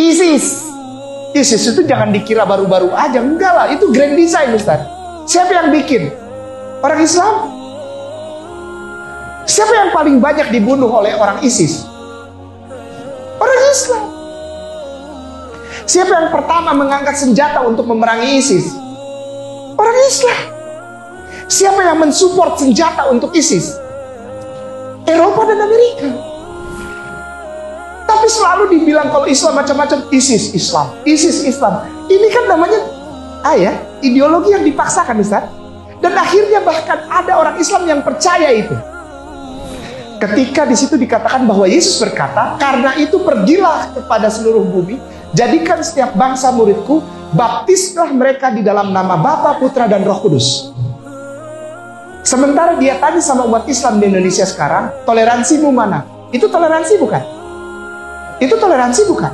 ISIS. ISIS itu jangan dikira baru-baru aja, enggak lah, itu grand design Ustaz. Siapa yang bikin? Orang Islam. Siapa yang paling banyak dibunuh oleh orang ISIS? Orang Islam. Siapa yang pertama mengangkat senjata untuk memerangi ISIS? Orang Islam. Siapa yang mensupport senjata untuk ISIS? Eropa dan Amerika. Tapi selalu dibilang kalau Islam macam-macam, ISIS Islam, ISIS Islam. Ini kan namanya ideologi yang dipaksakan Ustaz. Dan akhirnya bahkan ada orang Islam yang percaya itu. Ketika di situ dikatakan bahwa Yesus berkata, karena itu pergilah kepada seluruh bumi, jadikan setiap bangsa muridku, baptislah mereka di dalam nama Bapa, Putra, dan Roh Kudus. Sementara dia tanya sama umat Islam di Indonesia sekarang, toleransimu mana? Itu toleransi bukan? Itu toleransi bukan?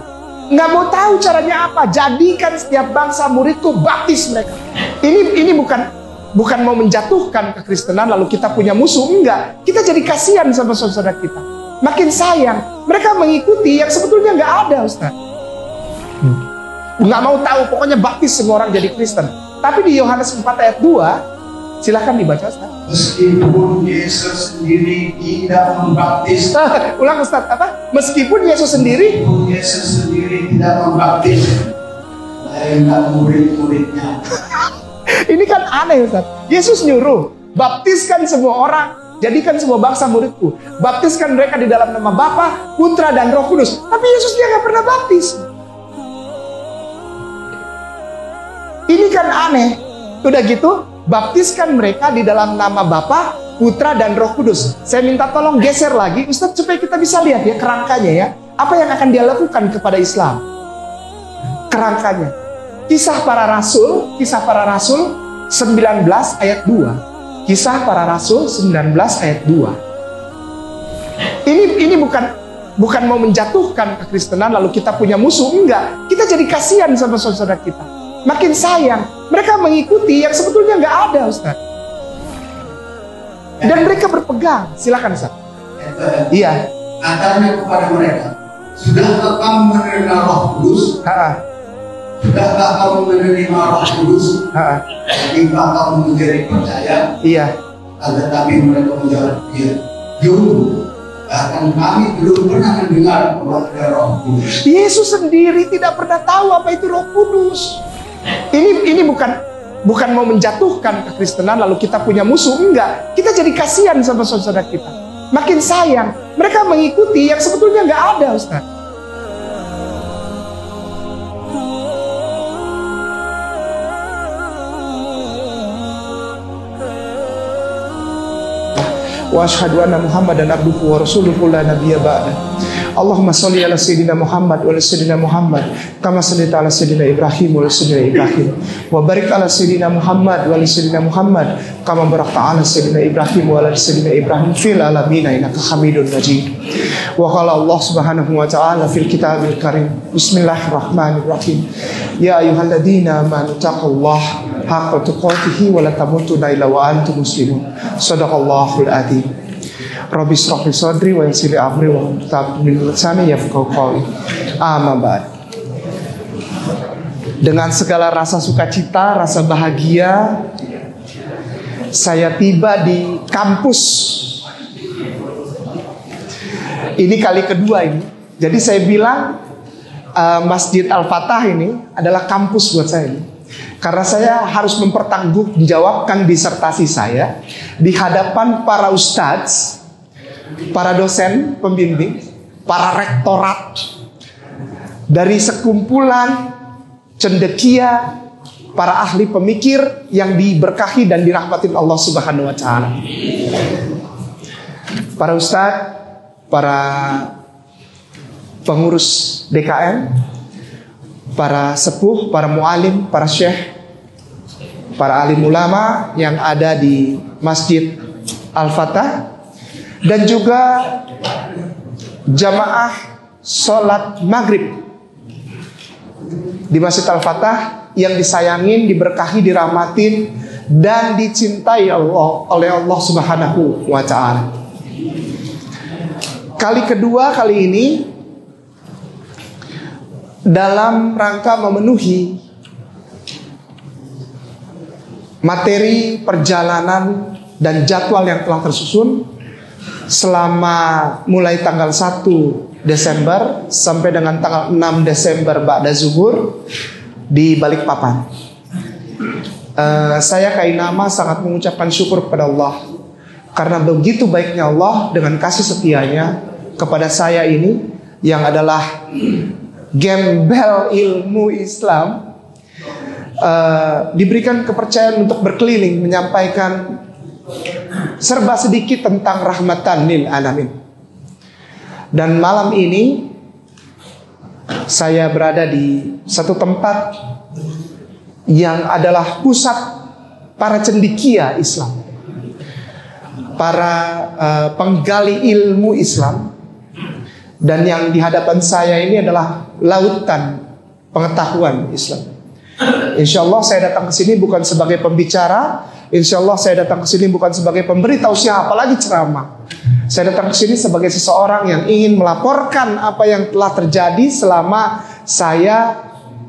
Nggak mau tahu caranya apa, jadikan setiap bangsa muridku, baptis mereka. Ini bukan mau menjatuhkan kekristenan lalu kita punya musuh, enggak. Kita jadi kasihan sama saudara kita. Makin sayang, mereka mengikuti yang sebetulnya nggak ada Ustaz. Nggak mau tahu, pokoknya baptis semua orang jadi Kristen. Tapi di Yohanes 4 ayat 2, silahkan dibaca Ustaz. Meskipun Yesus sendiri tidak membaptis. Ulang Ustaz, apa? Meskipun Yesus sendiri tidak membaptis, lainlah murid-muridnya. Ini kan aneh Ustaz. Yesus nyuruh, baptiskan semua orang, jadikan semua bangsa muridku. Baptiskan mereka di dalam nama Bapa, Putra, dan Roh Kudus. Tapi Yesus dia nggak pernah baptis. Ini kan aneh. Udah gitu, baptiskan mereka di dalam nama Bapa, Putra, dan Roh Kudus. Saya minta tolong geser lagi Ustaz supaya kita bisa lihat ya kerangkanya ya. Apa yang akan dia lakukan kepada Islam? Kerangkanya. Kisah para Rasul 19 ayat 2. Kisah para Rasul 19 ayat 2. Ini bukan mau menjatuhkan kekristenan lalu kita punya musuh, enggak. Kita jadi kasihan sama saudara kita. Makin sayang, mereka mengikuti yang sebetulnya nggak ada Ustaz. Dan mereka berpegang. Silakan Ustaz. Iya. Katanya kepada mereka, sudahkah kamu menerima Roh Kudus? Sudahkah kamu menerima Roh Kudus? Jika kamu menjadi percaya? Iya. Tetapi mereka menjawab, iya. Bahkan kami belum pernah mendengar bahwa ada Roh Kudus. Yesus sendiri tidak pernah tahu apa itu Roh Kudus. Ini bukan mau menjatuhkan kekristenan lalu kita punya musuh, enggak. Kita jadi kasihan sama saudara kita. Makin sayang, mereka mengikuti yang sebetulnya nggak ada Ustaz. Wa asyhadu anna Muhammadan abduhu wa rasuluhu la nabiyya ba'da. Allahumma sholli ala sayyidina Muhammad wa ala sayyidina Muhammad kama shallaita ala sayyidina Ibrahim wa ala sayyidina Ibrahim wa barik ala sayyidina Muhammad wa ala sayyidina Muhammad kama barakta ala sayyidina Ibrahim wa ala sayyidina Ibrahim fil alamin innaka Hamidun Majid. Wa qala Allah subhanahu wa ta'ala fil kitabil karim, bismillahirrahmanirrahim, ya ayyuhalladzina amanu taqullaha haqqa tuqatih wa la tamutunna illa wa antum muslimun. Shadaqallahul adzim. Rabbi shrah li sadri wa yassir li amri wa hlul min lisani yafqahu qawli. Amma ba'd. Dengan segala rasa sukacita, rasa bahagia, saya tiba di kampus. Ini kali kedua ini. Jadi saya bilang Masjid Al-Fatah ini adalah kampus buat saya ini. Karena saya harus mempertanggungjawabkan disertasi saya di hadapan para ustadz, para dosen pembimbing, para rektorat, dari sekumpulan cendekia, para ahli pemikir yang diberkahi dan dirahmatin Allah Subhanahu wa Ta'ala. Para ustadz, para pengurus DKM, para sepuh, para mualim, para syekh, para alim ulama yang ada di Masjid Al-Fatah, dan juga jamaah sholat maghrib di Masjid Al-Fatah yang disayangin, diberkahi, dirahmatin, dan dicintai oleh Allah Subhanahu wa Ta'ala. Kali kedua kali ini dalam rangka memenuhi materi perjalanan dan jadwal yang telah tersusun selama mulai tanggal 1 Desember sampai dengan tanggal 6 Desember ba'da zuhur di Balikpapan. Saya Kainama sangat mengucapkan syukur kepada Allah karena begitu baiknya Allah dengan kasih setianya kepada saya ini yang adalah gembel ilmu Islam, diberikan kepercayaan untuk berkeliling menyampaikan serba sedikit tentang rahmatan lil alamin. Dan malam ini saya berada di satu tempat yang adalah pusat para cendekia Islam, para penggali ilmu Islam. Dan yang di hadapan saya ini adalah lautan pengetahuan Islam. Insya Allah saya datang ke sini bukan sebagai pembicara. Insya Allah saya datang ke sini bukan sebagai pemberi tausiah, apalagi ceramah. Saya datang ke sini sebagai seseorang yang ingin melaporkan apa yang telah terjadi selama saya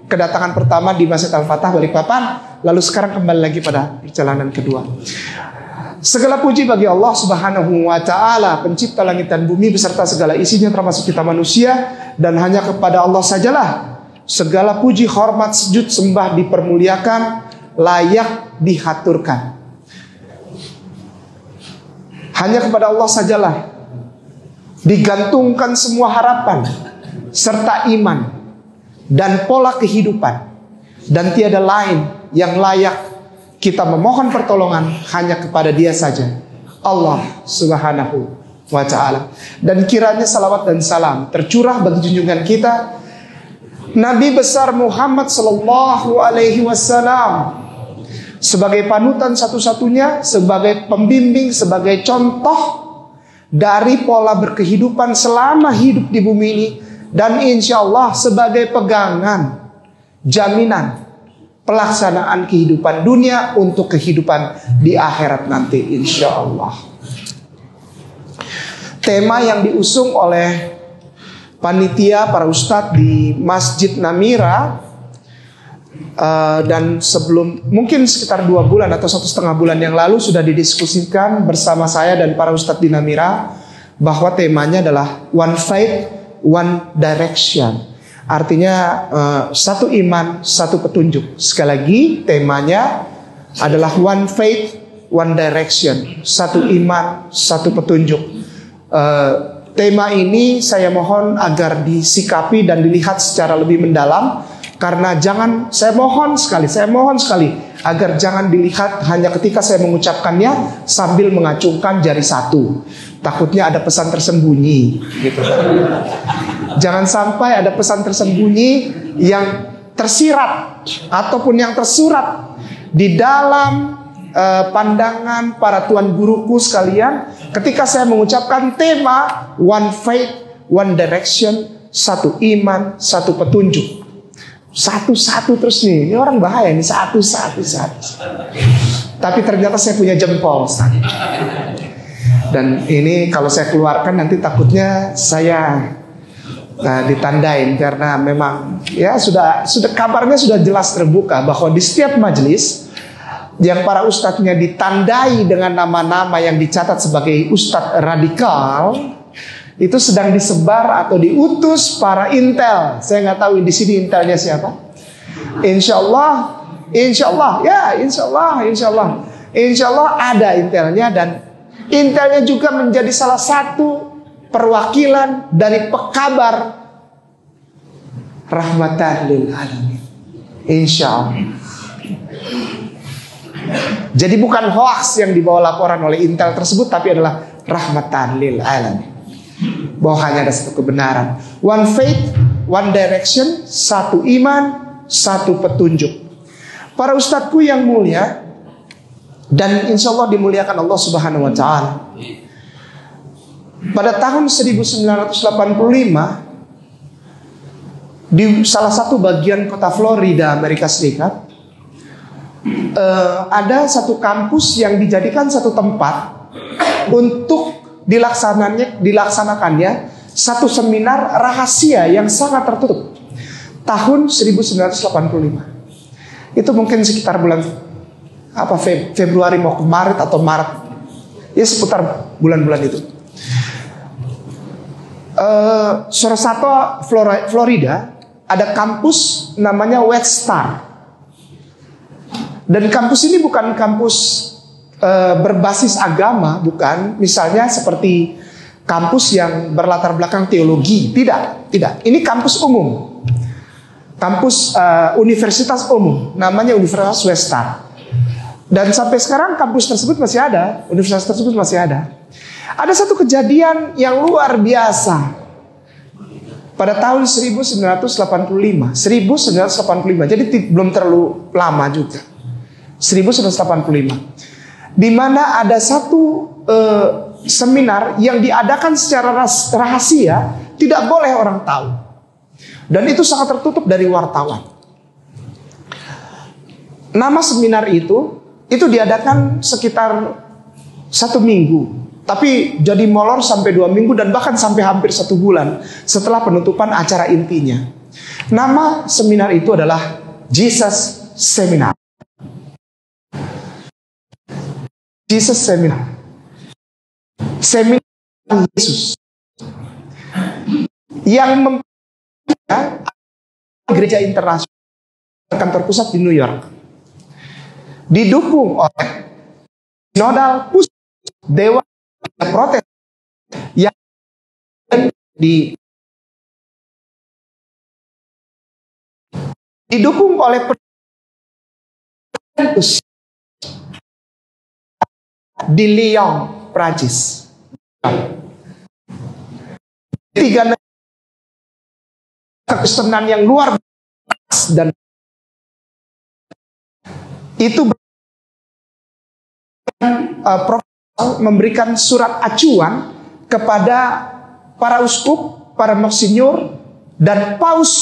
kedatangan pertama di Masjid Al-Fatah Balikpapan, lalu sekarang kembali lagi pada perjalanan kedua. Segala puji bagi Allah Subhanahu wa Ta'ala, pencipta langit dan bumi beserta segala isinya termasuk kita manusia, dan hanya kepada Allah sajalah segala puji, hormat, sujud, sembah dipermuliakan, layak dihaturkan. Hanya kepada Allah sajalah digantungkan semua harapan serta iman dan pola kehidupan, dan tiada lain yang layak kita memohon pertolongan hanya kepada Dia saja, Allah Subhanahu wa Ta'ala. Dan kiranya salawat dan salam tercurah bagi junjungan kita Nabi besar Muhammad sallallahu alaihi wasallam sebagai panutan satu-satunya, sebagai pembimbing, sebagai contoh dari pola berkehidupan selama hidup di bumi ini, dan insya Allah sebagai pegangan, jaminan pelaksanaan kehidupan dunia untuk kehidupan di akhirat nanti insya Allah. Tema yang diusung oleh panitia para ustadz di Masjid Namira, dan sebelum mungkin sekitar 2 bulan atau 1,5 bulan yang lalu sudah didiskusikan bersama saya dan para ustadz di Namira, bahwa temanya adalah One Faith, One Direction. Artinya satu iman, satu petunjuk. Sekali lagi temanya adalah One Faith, One Direction. Satu iman, satu petunjuk. Tema ini saya mohon agar disikapi dan dilihat secara lebih mendalam, karena saya mohon sekali agar jangan dilihat hanya ketika saya mengucapkannya sambil mengacungkan jari satu. Takutnya ada pesan tersembunyi gitu. Jangan sampai ada pesan tersembunyi yang tersirat ataupun yang tersurat di dalam pandangan para tuan guruku sekalian ketika saya mengucapkan tema One Faith, One Direction, satu iman, satu petunjuk. Satu-satu terus nih, ini orang bahaya nih, satu. Tapi ternyata saya punya jempol, dan ini kalau saya keluarkan nanti takutnya saya ditandain, karena memang ya sudah kabarnya sudah jelas terbuka bahwa di setiap majelis yang para ustadznya ditandai dengan nama-nama yang dicatat sebagai ustadz radikal, itu sedang disebar atau diutus para intel. Saya nggak tahu di sini intelnya siapa. Insya Allah ada intelnya, dan intelnya juga menjadi salah satu perwakilan dari pekabar rahmatan lil alamin. Insya Allah. Jadi bukan hoax yang dibawa laporan oleh intel tersebut, tapi adalah rahmatan lil alamin. Bahwa hanya ada satu kebenaran, One Faith, One Direction, satu iman, satu petunjuk. Para ustadzku yang mulia, dan insya Allah dimuliakan Allah Subhanahu wa Ta'ala, pada tahun 1985 di salah satu bagian kota Florida, Amerika Serikat, ada satu kampus yang dijadikan satu tempat untuk dilaksanakannya satu seminar rahasia yang sangat tertutup. tahun 1985. Itu mungkin sekitar bulan Februari mau ke Maret atau Maret. Ya seputar bulan-bulan itu. Sarasota, Florida, ada kampus namanya West Star. Dan kampus ini bukan kampus berbasis agama, bukan. Misalnya seperti kampus yang berlatar belakang teologi, tidak. Ini kampus umum. Kampus universitas umum, namanya Universitas West Star. Dan sampai sekarang kampus tersebut masih ada, universitas tersebut masih ada. Ada satu kejadian yang luar biasa pada tahun 1985, jadi belum terlalu lama juga. 1985, di mana ada satu seminar yang diadakan secara rahasia, tidak boleh orang tahu. Dan itu sangat tertutup dari wartawan. Nama seminar itu diadakan sekitar 1 minggu, tapi jadi molor sampai 2 minggu dan bahkan sampai hampir 1 bulan setelah penutupan acara intinya. Nama seminar itu adalah Jesus Seminar. Jesus Seminar. Seminar Yesus. Yang gereja internasional, kantor pusat di New York, didukung oleh Sinodal Pusat Dewan Protes yang didukung oleh di Lyon, Prancis. 3 kekristenan yang luar biasa, dan itu memberikan surat acuan kepada para uskup, para monsinyur, dan paus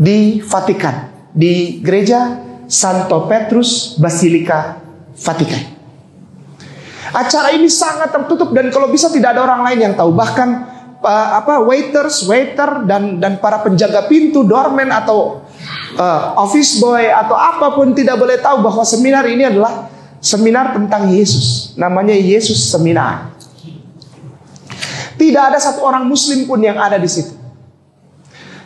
di Vatikan, di gereja Santo Petrus Basilika Vatikan. Acara ini sangat tertutup dan kalau bisa tidak ada orang lain yang tahu. Bahkan waiter dan para penjaga pintu, doorman atau office boy atau apapun tidak boleh tahu bahwa seminar ini adalah seminar tentang Yesus. Namanya Yesus Seminar. Tidak ada satu orang Muslim pun yang ada di situ.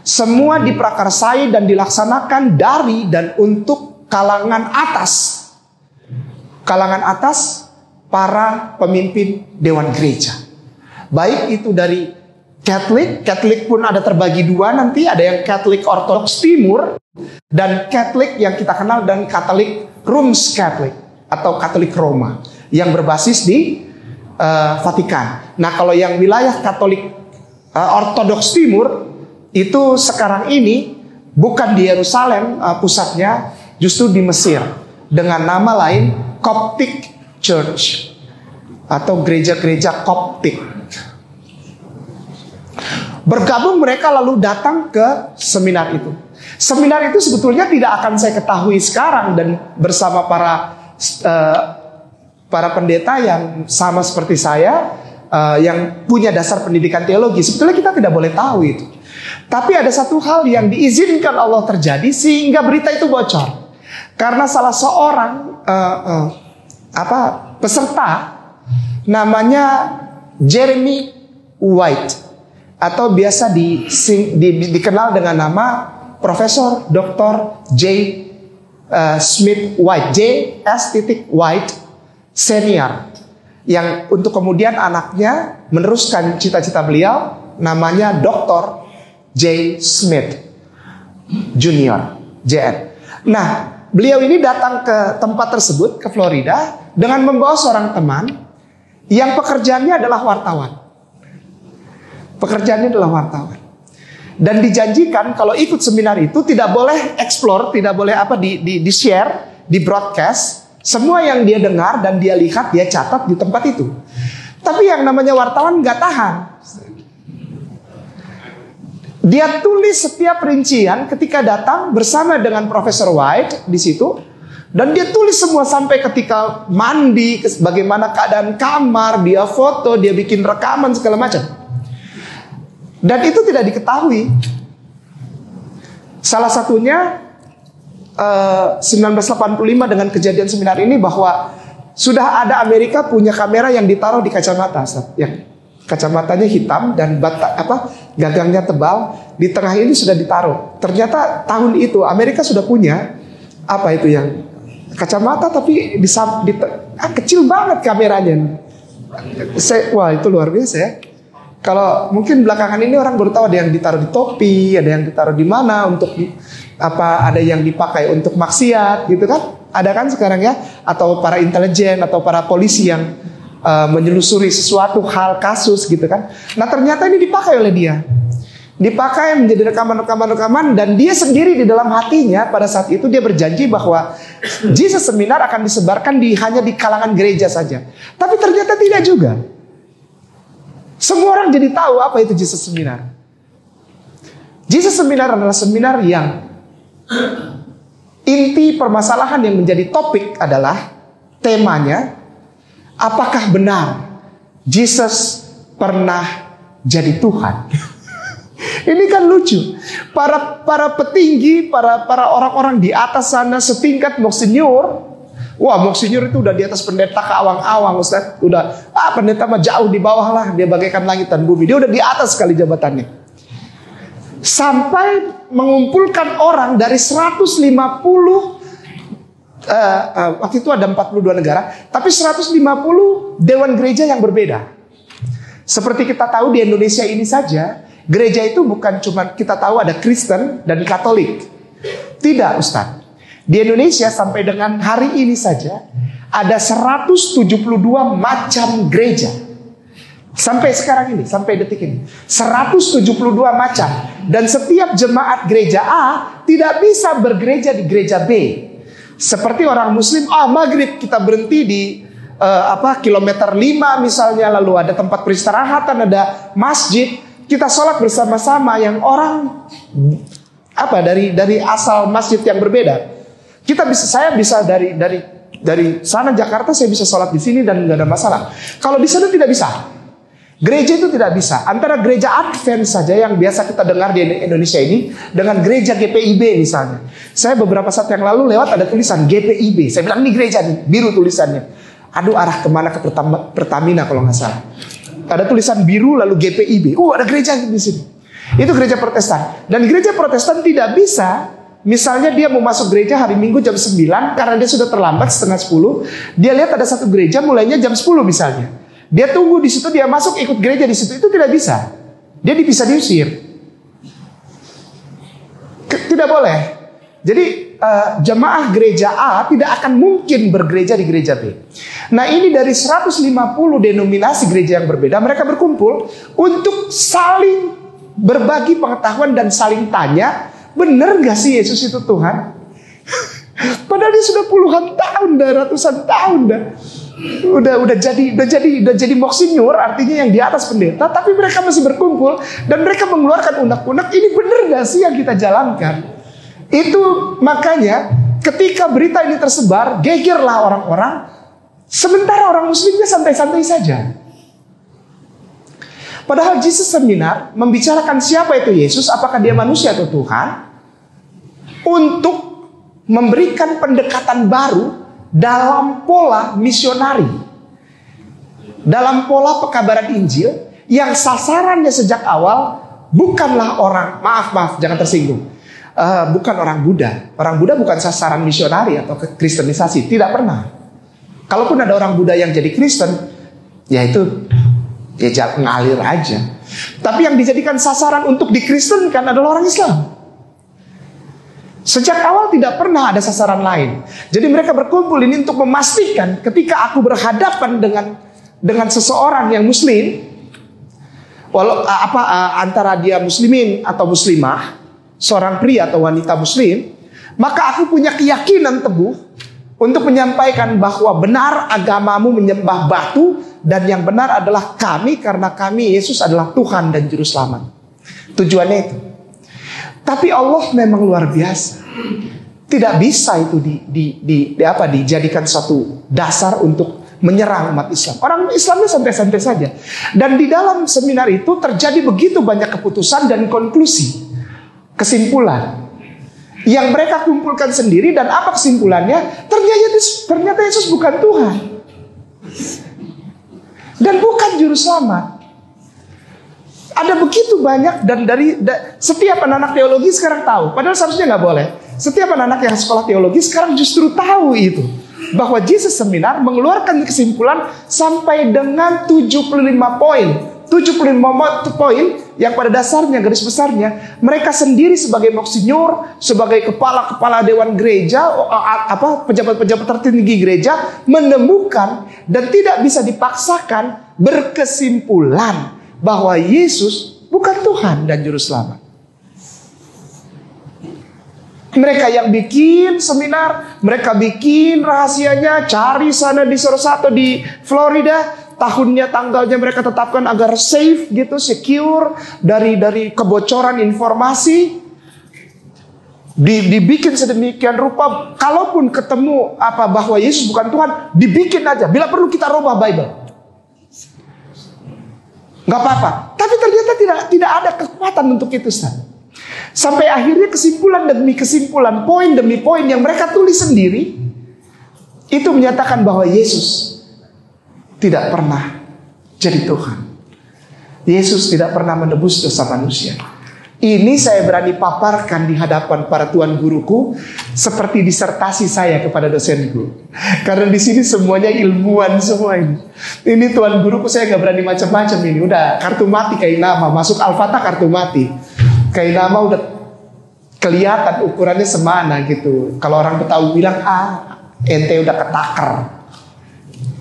Semua diprakarsai dan dilaksanakan dari dan untuk kalangan atas. Kalangan atas para pemimpin dewan gereja. Baik itu dari Katolik pun ada terbagi 2 nanti. Ada yang Katolik Ortodoks Timur dan Katolik yang kita kenal dan Katolik Rooms Katolik atau Katolik Roma yang berbasis di Vatikan. Nah kalau yang wilayah Katolik Ortodoks Timur itu sekarang ini bukan di Yerusalem pusatnya, justru di Mesir dengan nama lain Coptic Church atau gereja-gereja Koptik. Bergabung mereka lalu datang ke seminar itu. Seminar itu sebetulnya tidak akan saya ketahui sekarang dan bersama para pendeta yang sama seperti saya, yang punya dasar pendidikan teologi. Sebetulnya kita tidak boleh tahu itu. Tapi ada satu hal yang diizinkan Allah terjadi sehingga berita itu bocor. Karena salah seorang peserta namanya Jeremy White atau biasa dikenal dengan nama Profesor Dr. J. Smith White, J.S. White Senior, yang untuk kemudian anaknya meneruskan cita-cita beliau, namanya Dr. J. Smith Junior, JN. Nah, beliau ini datang ke tempat tersebut, ke Florida, dengan membawa seorang teman yang pekerjaannya adalah wartawan. Pekerjaannya adalah wartawan. Dan dijanjikan kalau ikut seminar itu tidak boleh explore, tidak boleh di-share, di-broadcast. Semua yang dia dengar dan dia lihat, dia catat di tempat itu. Tapi yang namanya wartawan nggak tahan. Dia tulis setiap rincian ketika datang bersama dengan Profesor White di situ. Dan dia tulis semua sampai ketika mandi, bagaimana keadaan kamar, dia foto, dia bikin rekaman segala macam. Dan itu tidak diketahui. Salah satunya 1985 dengan kejadian seminar ini, bahwa sudah ada Amerika punya kamera yang ditaruh di kacamata, yang kacamatanya hitam dan gagangnya tebal, di tengah ini sudah ditaruh. Ternyata tahun itu Amerika sudah punya yang kacamata tapi kecil banget kameranya. Wah, itu luar biasa ya. Kalau mungkin belakangan ini orang baru tahu ada yang ditaruh di topi, ada yang ditaruh di mana untuk ada yang dipakai untuk maksiat gitu kan? Ada kan sekarang ya? Atau para intelijen atau para polisi yang menyelusuri sesuatu hal kasus gitu kan? Nah, ternyata ini dipakai oleh dia. Dipakai menjadi rekaman, dan dia sendiri di dalam hatinya pada saat itu dia berjanji bahwa Jesus Seminar akan disebarkan hanya di kalangan gereja saja. Tapi ternyata tidak juga. Semua orang jadi tahu apa itu Jesus Seminar. Jesus Seminar adalah seminar yang inti permasalahan yang menjadi topik adalah temanya, apakah benar Jesus pernah jadi Tuhan? Ini kan lucu. Para petinggi, para orang-orang di atas sana setingkat Monsinyur. Wah, Monsinyur itu udah di atas pendeta ke awang-awang, Ustaz. Udah, pendeta mah jauh di bawah lah. Dia bagaikan langit dan bumi. Dia udah di atas sekali jabatannya. Sampai mengumpulkan orang dari 150, waktu itu ada 42 negara, tapi 150 dewan gereja yang berbeda. Seperti kita tahu di Indonesia ini saja, gereja itu bukan cuma kita tahu ada Kristen dan Katolik. Tidak, Ustaz. Di Indonesia sampai dengan hari ini saja ada 172 macam gereja. Sampai sekarang ini, sampai detik ini 172 macam. Dan setiap jemaat gereja A tidak bisa bergereja di gereja B. Seperti orang muslim, maghrib kita berhenti di kilometer 5 misalnya, lalu ada tempat peristirahatan, ada masjid, kita sholat bersama-sama. Yang orang dari asal masjid yang berbeda, saya bisa dari sana Jakarta, saya bisa sholat di sini dan nggak ada masalah. Kalau di sana tidak bisa. Gereja itu tidak bisa. Antara gereja Advent saja yang biasa kita dengar di Indonesia ini dengan gereja GPIB misalnya. Saya beberapa saat yang lalu lewat ada tulisan GPIB. Saya bilang ini gereja nih, biru tulisannya. Aduh, arah kemana, ke Pertamina kalau nggak salah. Ada tulisan biru lalu GPIB. Ada gereja di sini. Itu gereja Protestan. Dan gereja Protestan tidak bisa. Misalnya dia mau masuk gereja hari Minggu jam 9 karena dia sudah terlambat setengah 10. Dia lihat ada satu gereja mulainya jam 10 misalnya. Dia tunggu di situ, dia masuk ikut gereja di situ. Itu tidak bisa. Dia bisa diusir. Tidak boleh. Jadi jemaah gereja A tidak akan mungkin bergereja di gereja B. Nah, ini dari 150 denominasi gereja yang berbeda, mereka berkumpul untuk saling berbagi pengetahuan dan saling tanya, benar gak sih Yesus itu Tuhan? Padahal dia sudah puluhan tahun dah, ratusan tahun dah. Udah jadi Monsinyur, artinya yang di atas pendeta, tapi mereka masih berkumpul dan mereka mengeluarkan unek-unek, ini benar gak sih yang kita jalankan? Itu makanya ketika berita ini tersebar, gegerlah orang-orang, sementara orang muslimnya santai-santai saja. Padahal Jesus Seminar membicarakan siapa itu Yesus, apakah dia manusia atau Tuhan, untuk memberikan pendekatan baru dalam pola misionari, dalam pola pekabaran Injil yang sasarannya sejak awal bukanlah orang, maaf jangan tersinggung, bukan orang Buddha. Orang Buddha bukan sasaran misionari atau kristenisasi, tidak pernah. Kalaupun ada orang Buddha yang jadi Kristen, ya itu ya ngalir aja. Tapi yang dijadikan sasaran untuk dikristenkan adalah orang Islam. Sejak awal tidak pernah ada sasaran lain. Jadi mereka berkumpul ini untuk memastikan ketika aku berhadapan dengan seseorang yang muslim, antara dia muslimin atau muslimah, seorang pria atau wanita muslim, maka aku punya keyakinan teguh untuk menyampaikan bahwa benar agamamu menyembah batu dan yang benar adalah kami karena kami Yesus adalah Tuhan dan Juru Selamat. Tujuannya itu. Tapi Allah memang luar biasa. Tidak bisa itu dijadikan suatu dasar untuk menyerang umat Islam. Orang Islamnya santai-santai saja. Dan di dalam seminar itu terjadi begitu banyak keputusan dan konklusi, kesimpulan. yang mereka kumpulkan sendiri, dan apa kesimpulannya? Ternyata Yesus bukan Tuhan dan bukan juru selamat. Ada begitu banyak, dan setiap anak-anak teologi sekarang tahu, padahal seharusnya nggak boleh. Setiap anak-anak yang sekolah teologi sekarang justru tahu itu, bahwa Jesus Seminar mengeluarkan kesimpulan sampai dengan 75 poin. 75 poin yang pada dasarnya, garis besarnya, mereka sendiri sebagai monsinyor, sebagai kepala dewan gereja, pejabat-pejabat tertinggi gereja, menemukan dan tidak bisa dipaksakan berkesimpulan bahwa Yesus bukan Tuhan dan Juru Selamat. Mereka yang bikin seminar, mereka bikin rahasianya, cari sana di Sorosatto di Florida, tahunnya, tanggalnya mereka tetapkan agar safe gitu, secure dari kebocoran informasi. Dibikin sedemikian rupa, kalaupun ketemu bahwa Yesus bukan Tuhan, dibikin aja. Bila perlu kita rubah Bible, nggak apa-apa. Tapi ternyata tidak ada kekuatan untuk itu, Ustaz. Sampai akhirnya kesimpulan demi kesimpulan, poin demi poin yang mereka tulis sendiri, itu menyatakan bahwa Yesus tidak pernah jadi Tuhan. Yesus tidak pernah menebus dosa manusia. Ini saya berani paparkan di hadapan para tuan guruku seperti disertasi saya kepada dosenku. Karena di sini semuanya ilmuwan semua ini. Ini tuan guruku, saya nggak berani macam-macam ini. Udah kartu mati kayak nama, masuk Al-Fatah kartu mati. Kayak nama udah kelihatan ukurannya semana gitu. Kalau orang Betawi bilang, ente udah ketakar,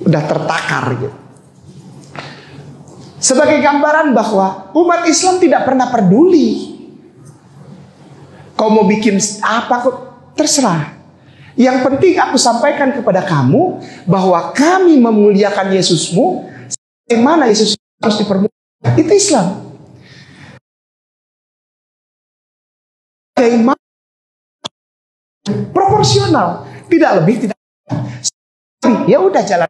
udah tertakar gitu. Sebagai gambaran bahwa umat Islam tidak pernah peduli. Kau mau bikin apa kok terserah. Yang penting aku sampaikan kepada kamu bahwa kami memuliakan Yesusmu, bagaimana Yesus harus dipermuliakan. Itu Islam. Bagaimana? Proporsional, tidak lebih, tidak kurang. Ya udah jalan.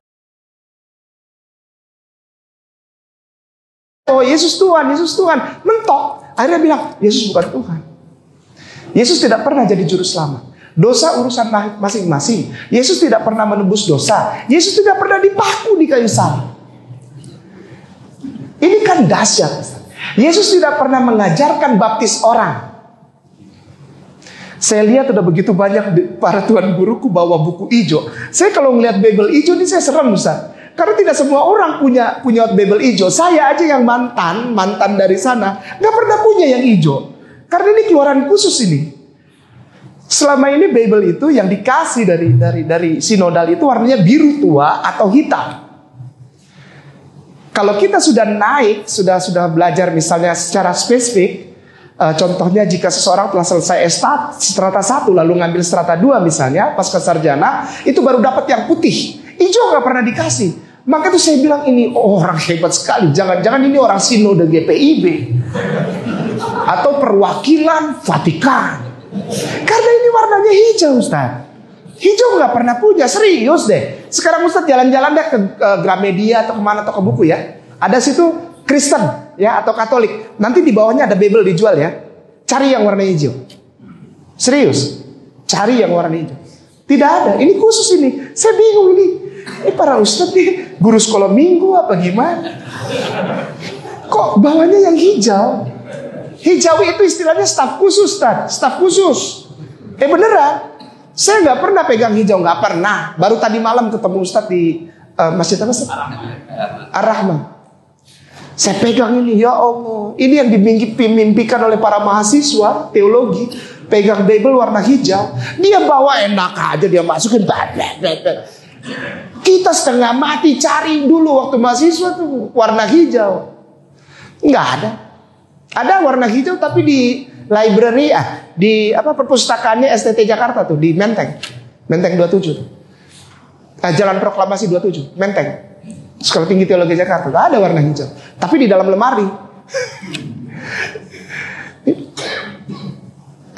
Oh Yesus Tuhan, Yesus Tuhan, mentok. Akhirnya bilang Yesus bukan Tuhan. Yesus tidak pernah jadi juru selamat. Dosa urusan masing-masing. Yesus tidak pernah menebus dosa. Yesus tidak pernah dipaku di kayu salib. Ini kan dahsyat. Yesus tidak pernah mengajarkan baptis orang. Saya lihat udah begitu banyak para tuan guruku bawa buku hijau. Saya kalau ngeliat Bible hijau ini saya serem, Ustaz. Karena tidak semua orang punya Bible hijau. Saya aja yang mantan dari sana nggak pernah punya yang hijau. Karena ini keluaran khusus ini. Selama ini Bible itu yang dikasih dari sinodal itu warnanya biru tua atau hitam. Kalau kita sudah naik, sudah belajar misalnya secara spesifik. Contohnya jika seseorang telah selesai strata 1 lalu ngambil strata 2 misalnya pasca sarjana, itu baru dapat yang putih. Hijau gak pernah dikasih. Maka itu saya bilang ini orang hebat sekali. Jangan-jangan ini orang sinode GPIB atau perwakilan Vatikan. Karena ini warnanya hijau, Ustaz. Hijau gak pernah punya, serius deh. Sekarang Ustaz jalan-jalan deh ke Gramedia atau kemana toko buku ya. Ada situ Kristen ya atau Katolik. Nanti di bawahnya ada Bible dijual ya. Cari yang warna hijau. Serius. Cari yang warna hijau. Tidak ada. Ini khusus ini. Saya bingung ini. Ini para ustadz nih guru sekolah minggu apa gimana? Kok bawahnya yang hijau? Hijau itu istilahnya staf khusus, staf khusus. Beneran. Saya nggak pernah pegang hijau, nggak pernah. Baru tadi malam ketemu ustadz di masjid apa sih? Ar-Rahman. Saya pegang ini, ya Allah. Ini yang dimimpikan oleh para mahasiswa teologi. Pegang Bible warna hijau. Dia bawa enak aja, dia masukin. Kita setengah mati cari dulu waktu mahasiswa tuh warna hijau. Nggak ada. Ada warna hijau tapi di library, di perpustakaannya STT Jakarta tuh, di Menteng 27. Jalan Proklamasi 27, Menteng. Sekolah Tinggi Teologi Jakarta, gak ada warna hijau. Tapi di dalam lemari.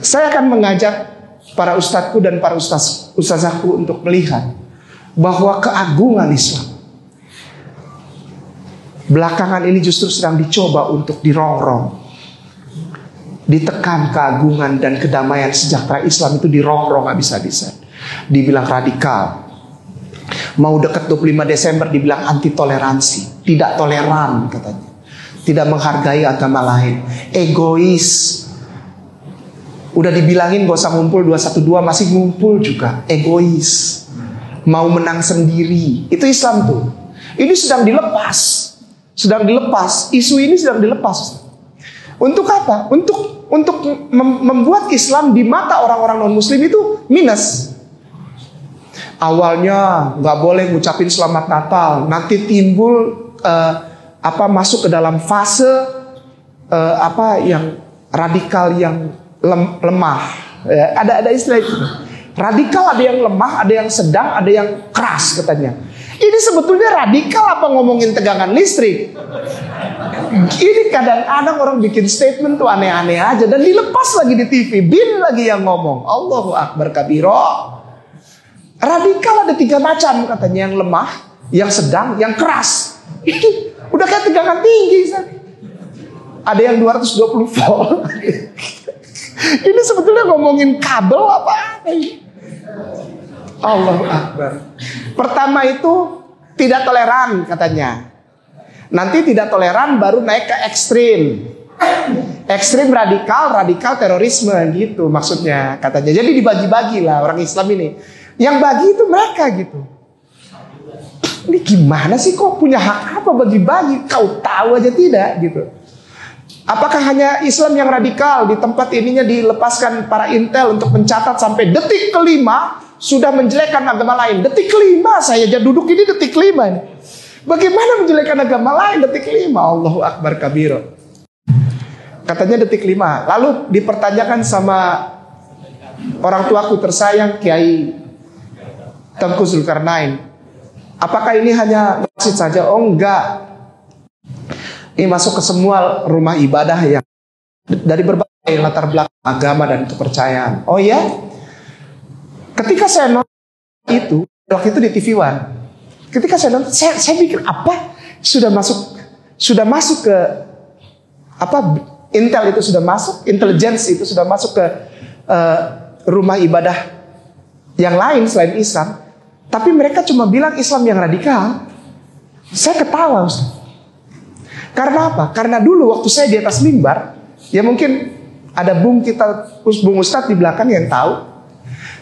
Saya akan mengajak para ustadzku dan para ustazahku untuk melihat bahwa keagungan Islam belakangan ini justru sedang dicoba untuk dirongrong. ditekan keagungan dan kedamaian sejahtera Islam itu dirongrong habis-habisan. Dibilang radikal. Mau dekat 25 Desember dibilang anti toleransi, tidak toleran katanya. Tidak menghargai agama lain, egois. Udah dibilangin gak usah ngumpul 212 masih ngumpul juga, egois. Mau menang sendiri. Itu Islam tuh. Ini sedang dilepas. Sedang dilepas. Isu ini sedang dilepas. Untuk apa? Untuk membuat Islam di mata orang-orang non-muslim itu minus. Awalnya nggak boleh ngucapin selamat Natal, nanti timbul masuk ke dalam fase yang radikal, yang lemah. Ada istilah itu. Radikal ada yang lemah, ada yang sedang, ada yang keras katanya. Ini sebetulnya radikal apa ngomongin tegangan listrik? Ini kadang-kadang orang bikin statement tuh aneh-aneh aja dan dilepas lagi di TV. Bin lagi yang ngomong. Allahu Akbar kabiro. Radikal ada 3 macam katanya, yang lemah, yang sedang, yang keras. Itu udah kayak tegangan tinggi. Ada yang 220 volt. Ini sebetulnya ngomongin kabel apa? Allahu Akbar. Pertama itu tidak toleran katanya. Nanti tidak toleran baru naik ke ekstrim. Ekstrim radikal terorisme gitu maksudnya katanya. Jadi dibagi-bagi lah orang Islam ini. Yang bagi itu mereka gitu. Ini gimana sih, kok punya hak apa bagi-bagi? Kau tahu aja tidak gitu. Apakah hanya Islam yang radikal di tempat ininya dilepaskan para intel untuk mencatat sampai detik kelima sudah menjelekkan agama lain. Detik kelima saya aja duduk ini detik kelima nih. Bagaimana menjelekkan agama lain detik kelima? Allahu Akbar kabiro. Katanya detik 5. Lalu dipertanyakan sama orang tuaku tersayang Kiai Tengku Zulkarnain, apakah ini hanya masjid saja? Oh enggak. Ini masuk ke semua rumah ibadah yang dari berbagai latar belakang agama dan kepercayaan. Oh ya? Ketika saya nonton itu, waktu itu di TV One. Ketika saya nonton, saya pikir apa? Sudah masuk ke Intel itu sudah masuk, intelligence itu sudah masuk ke rumah ibadah yang lain selain Islam. Tapi mereka cuma bilang Islam yang radikal. Saya ketawa, Ustaz. Karena apa? Karena dulu waktu saya di atas mimbar, ya mungkin ada Bung Ustadz di belakang yang tahu.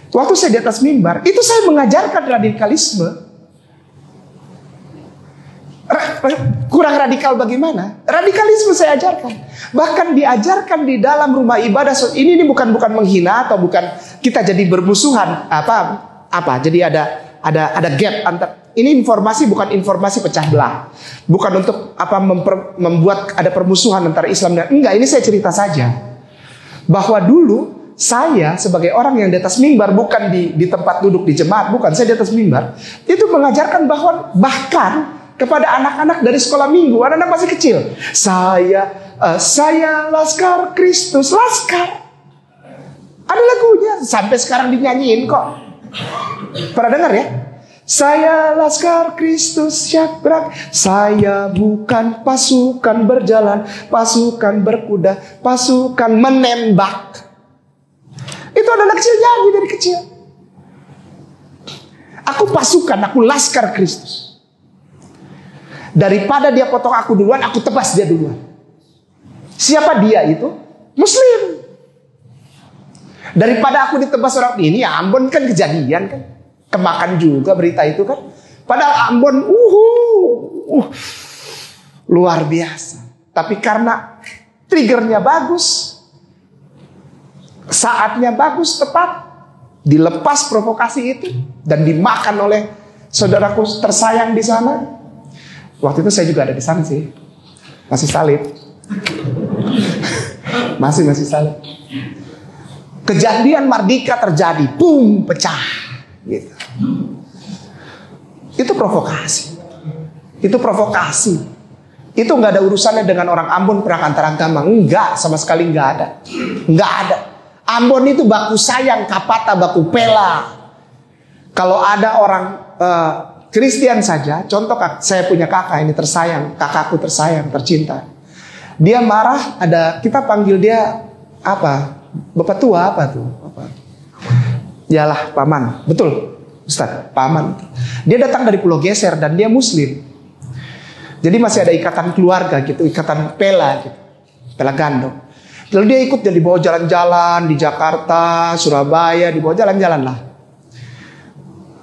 Waktu saya di atas mimbar, itu saya mengajarkan radikalisme. Kurang radikal bagaimana? Radikalisme saya ajarkan. Bahkan diajarkan di dalam rumah ibadah. Ini bukan menghina atau bukan kita jadi bermusuhan Jadi ada gap antar. Ini informasi bukan informasi pecah belah. Bukan untuk membuat ada permusuhan antara Islam dan enggak, ini saya cerita saja. Bahwa dulu saya sebagai orang yang di atas mimbar, bukan di tempat duduk di jemaat, bukan, saya di atas mimbar, itu mengajarkan bahwa bahkan kepada anak-anak dari sekolah minggu, anak-anak masih kecil. Saya Laskar Kristus, Laskar. Ada lagunya, sampai sekarang dinyanyiin kok. Pernah dengar ya? Saya Laskar Kristus Syakbrak. Saya bukan pasukan berjalan, pasukan berkuda, pasukan menembak. Itu anak kecil nyanyi dari kecil. Aku pasukan, aku Laskar Kristus. Daripada dia potong aku duluan, aku tebas dia duluan. Siapa dia itu? Muslim. Daripada aku ditebas orang ini, ya Ambon kan kejadian kan. Kemakan juga berita itu kan. Padahal Ambon luar biasa. Tapi karena triggernya bagus, saatnya bagus, tepat, dilepas provokasi itu dan dimakan oleh saudaraku tersayang di sana. Waktu itu saya juga ada di sana sih. Masih salib. masih salib. Kejadian Mardika terjadi, boom, pecah. Gitu. Itu provokasi. Itu nggak ada urusannya dengan orang Ambon perang antar agama. Enggak, sama sekali nggak ada. Ambon itu baku sayang, kapata, baku pela. Kalau ada orang Kristen saja, contoh saya punya kakak ini tersayang, kakakku tersayang, tercinta. Dia marah, kita panggil dia apa? Bapak tua apa tuh? Apa? Yalah, paman. Betul, Ustaz, paman. Dia datang dari Pulau Geser dan dia Muslim. Jadi masih ada ikatan keluarga gitu, ikatan pela gitu. Pela gandong. Lalu dia ikut, dia dibawa jalan-jalan di Jakarta, Surabaya, dibawa jalan-jalan lah.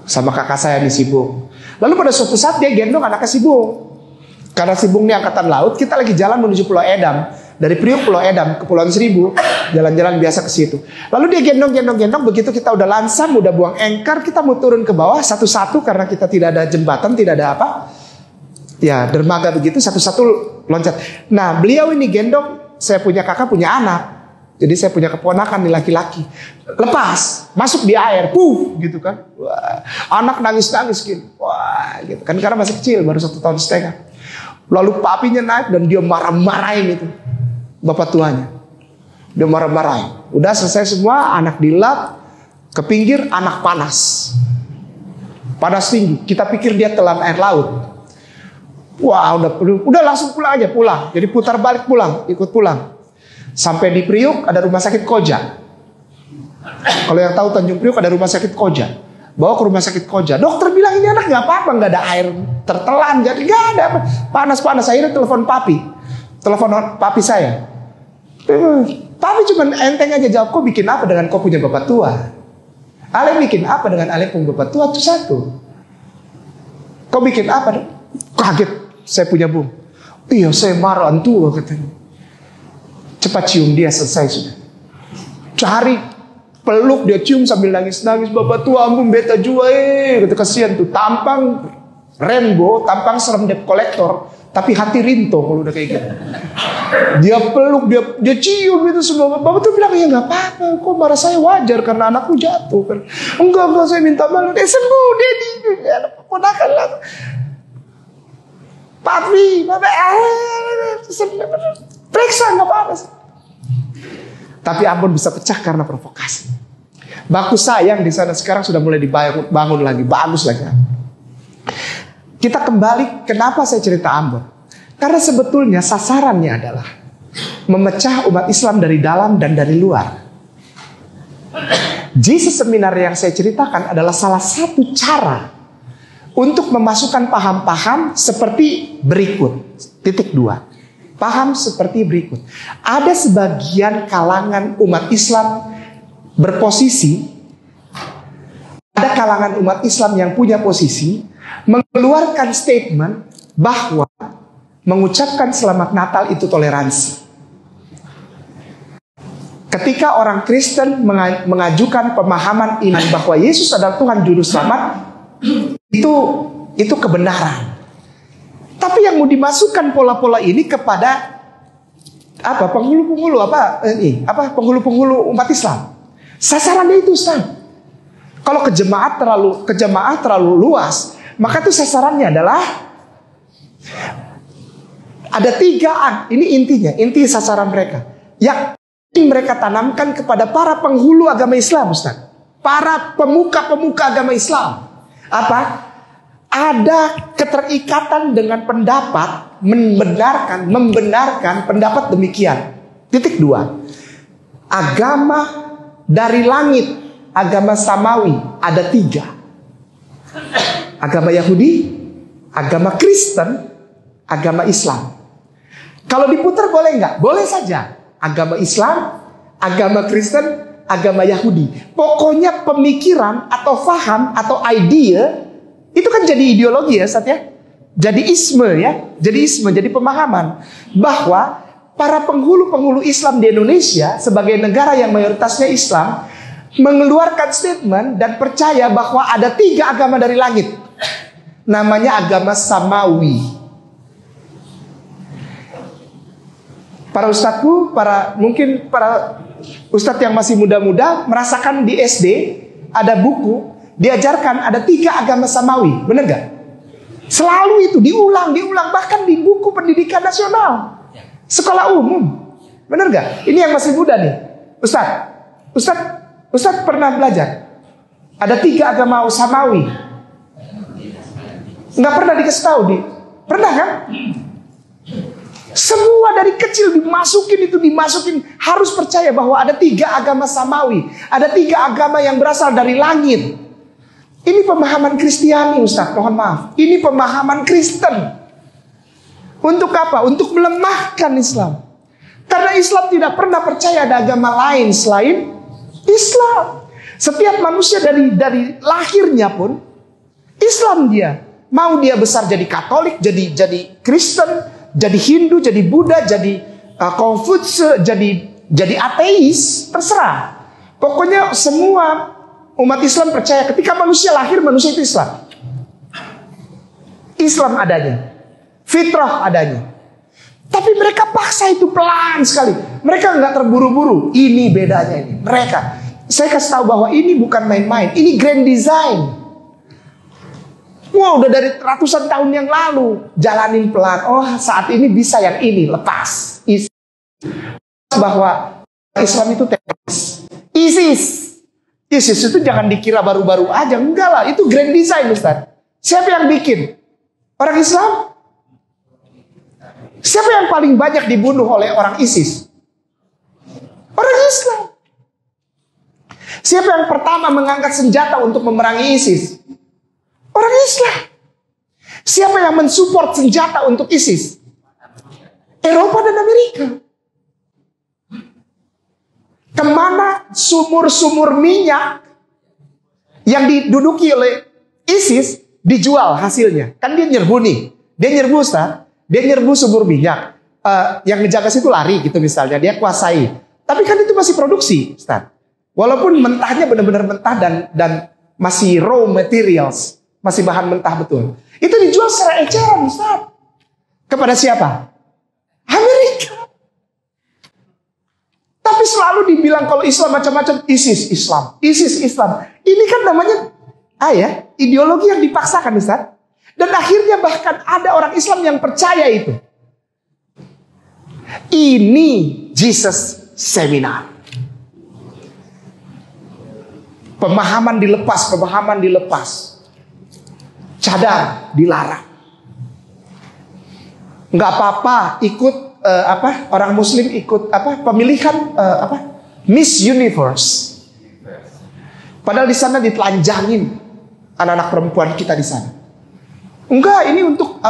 Sama kakak saya di Sibung. Lalu pada suatu saat dia gendong anaknya Sibung. Karena Sibung ini angkatan laut, kita lagi jalan menuju Pulau Edam. Dari Priuk Pulau Edam, Kepulauan Seribu, jalan-jalan biasa ke situ. Lalu dia gendong, begitu kita udah lansam, udah buang anchor, kita mau turun ke bawah satu-satu karena kita tidak ada jembatan, tidak ada apa. Ya, dermaga begitu, satu-satu loncat. Nah, beliau ini gendong, saya punya kakak, punya anak. Jadi saya punya keponakan nih laki-laki. Lepas, masuk di air, gitu kan. Wah, anak nangis-nangis gitu. Wah, gitu kan, karena masih kecil, baru 1,5 tahun. Lalu papinya naik dan dia marah-marahin itu. Bapak tuanya. Dia marah-marahin. Udah selesai semua, anak dilap, ke pinggir, anak panas. Panas tinggi. Kita pikir dia telan air laut. Wah, udah langsung pulang aja, pulang. Jadi putar balik pulang, ikut pulang. Sampai di Priuk ada rumah sakit Koja. Kalau yang tahu Tanjung Priuk ada rumah sakit Koja. Bawa ke rumah sakit Koja. Dokter bilang ini anak nggak apa-apa, nggak ada air tertelan, jadi nggak ada panas-panas. Akhirnya telepon papi saya. Papi cuma enteng aja jawab, kau bikin apa dengan kau punya bapak tua? Ale bikin apa dengan Ale punya bapak tua? Itu satu. Kau bikin apa? Kaget, saya punya bung. Iya, saya marah tua katanya. Cepat cium dia, selesai sudah. Cari, peluk dia, cium sambil nangis-nangis. Bapak tua ampun beta jua kata kasihan tuh. Tampang rainbow, tampang serem debt collector, tapi hati rinto kalau udah kayak gitu. Dia peluk, dia cium itu semua. Bapak tuh bilang, ya nggak apa-apa, kok marah saya wajar karena anakku jatuh kan. Enggak, saya minta maaf. Sembuh dia di ponakan lah. Papi, periksa nggak apa-apa. Tapi Ambon bisa pecah karena provokasi. Baku sayang di sana sekarang sudah mulai dibangun lagi, bagus lagi. Kita kembali, kenapa saya cerita Ambon? Karena sebetulnya sasarannya adalah memecah umat Islam dari dalam dan dari luar. Jesus Seminar yang saya ceritakan adalah salah satu cara untuk memasukkan paham-paham seperti berikut. Titik 2. Paham seperti berikut. Ada sebagian kalangan umat Islam berposisi, ada kalangan umat Islam yang punya posisi mengeluarkan statement bahwa mengucapkan selamat Natal itu toleransi. Ketika orang Kristen mengajukan pemahaman iman bahwa Yesus adalah Tuhan Juru Selamat, itu kebenaran. Tapi yang mau dimasukkan pola-pola ini kepada penghulu-penghulu penghulu-penghulu umat Islam. Sasarannya itu Ustaz. Kalau ke jemaah terlalu luas, maka itu sasarannya adalah ada 3 ini inti sasaran mereka. Yang mereka tanamkan kepada para penghulu agama Islam, Ustaz. Para pemuka-pemuka agama Islam. Apa? Ada keterikatan dengan pendapat, membenarkan pendapat demikian. Titik 2. Agama dari langit, agama samawi ada 3. Agama Yahudi, agama Kristen, agama Islam. Kalau diputar boleh nggak? Boleh saja. Agama Islam, agama Kristen, agama Yahudi. Pokoknya pemikiran atau faham atau idea itu kan jadi ideologi ya Ustaz ya. Jadi isme ya. Jadi pemahaman bahwa para penghulu-penghulu Islam di Indonesia sebagai negara yang mayoritasnya Islam mengeluarkan statement dan percaya bahwa ada 3 agama dari langit. Namanya agama samawi. Para ustadzku, mungkin para ustadz yang masih muda-muda merasakan di SD ada buku diajarkan ada 3 agama samawi, benar gak? Selalu itu diulang, bahkan di buku pendidikan nasional, sekolah umum, benar gak? Ini yang masih muda nih, Ustadz pernah belajar ada 3 agama samawi? Nggak pernah dikasih tahu pernah kan? Semua dari kecil dimasukin, harus percaya bahwa ada 3 agama samawi, ada 3 agama yang berasal dari langit. Ini pemahaman Kristiani, Ustaz, mohon maaf. Ini pemahaman Kristen. Untuk apa? Untuk melemahkan Islam. Karena Islam tidak pernah percaya ada agama lain selain Islam. Setiap manusia dari lahirnya pun Islam dia. Mau dia besar jadi Katolik, jadi Kristen, jadi Hindu, jadi Buddha, jadi Konfutse, jadi ateis, terserah. Pokoknya semua umat Islam percaya ketika manusia lahir, manusia itu Islam. Islam adanya, fitrah adanya. Tapi mereka paksa itu pelan sekali. Mereka nggak terburu-buru. Ini bedanya ini. Saya kasih tahu bahwa ini bukan main-main. Ini grand design. Wah, udah dari ratusan tahun yang lalu jalanin pelan. Oh, saat ini bisa yang ini, lepas. Bahwa Islam itu teroris. ISIS itu jangan dikira baru-baru aja. Enggak lah, itu grand design, Ustaz. Siapa yang bikin? Orang Islam? Siapa yang paling banyak dibunuh oleh orang ISIS? Orang Islam. Siapa yang pertama mengangkat senjata untuk memerangi ISIS? Orang Islam. Siapa yang mensupport senjata untuk ISIS? Eropa dan Amerika. Kemana sumur-sumur minyak yang diduduki oleh ISIS dijual hasilnya? Kan dia nyerbu nih. Dia nyerbu, Ustaz. Dia nyerbu sumur minyak. Yang ngejaga situ lari gitu misalnya. Dia kuasai. Tapi kan itu masih produksi, Ustaz. Walaupun mentahnya benar-benar mentah dan masih raw materials. Masih bahan mentah betul. Itu dijual secara eceran, Ustaz. Kepada siapa? Amerika. Tapi selalu dibilang kalau Islam macam-macam, ISIS Islam. Ini kan namanya ideologi yang dipaksakan, Ustaz. Dan akhirnya bahkan ada orang Islam yang percaya itu. Ini Jesus Seminar. Pemahaman dilepas. Cadar dilarang. Nggak apa-apa ikut orang Muslim ikut pemilihan Miss Universe. Padahal di sana ditelanjangin anak-anak perempuan kita di sana. Enggak, ini untuk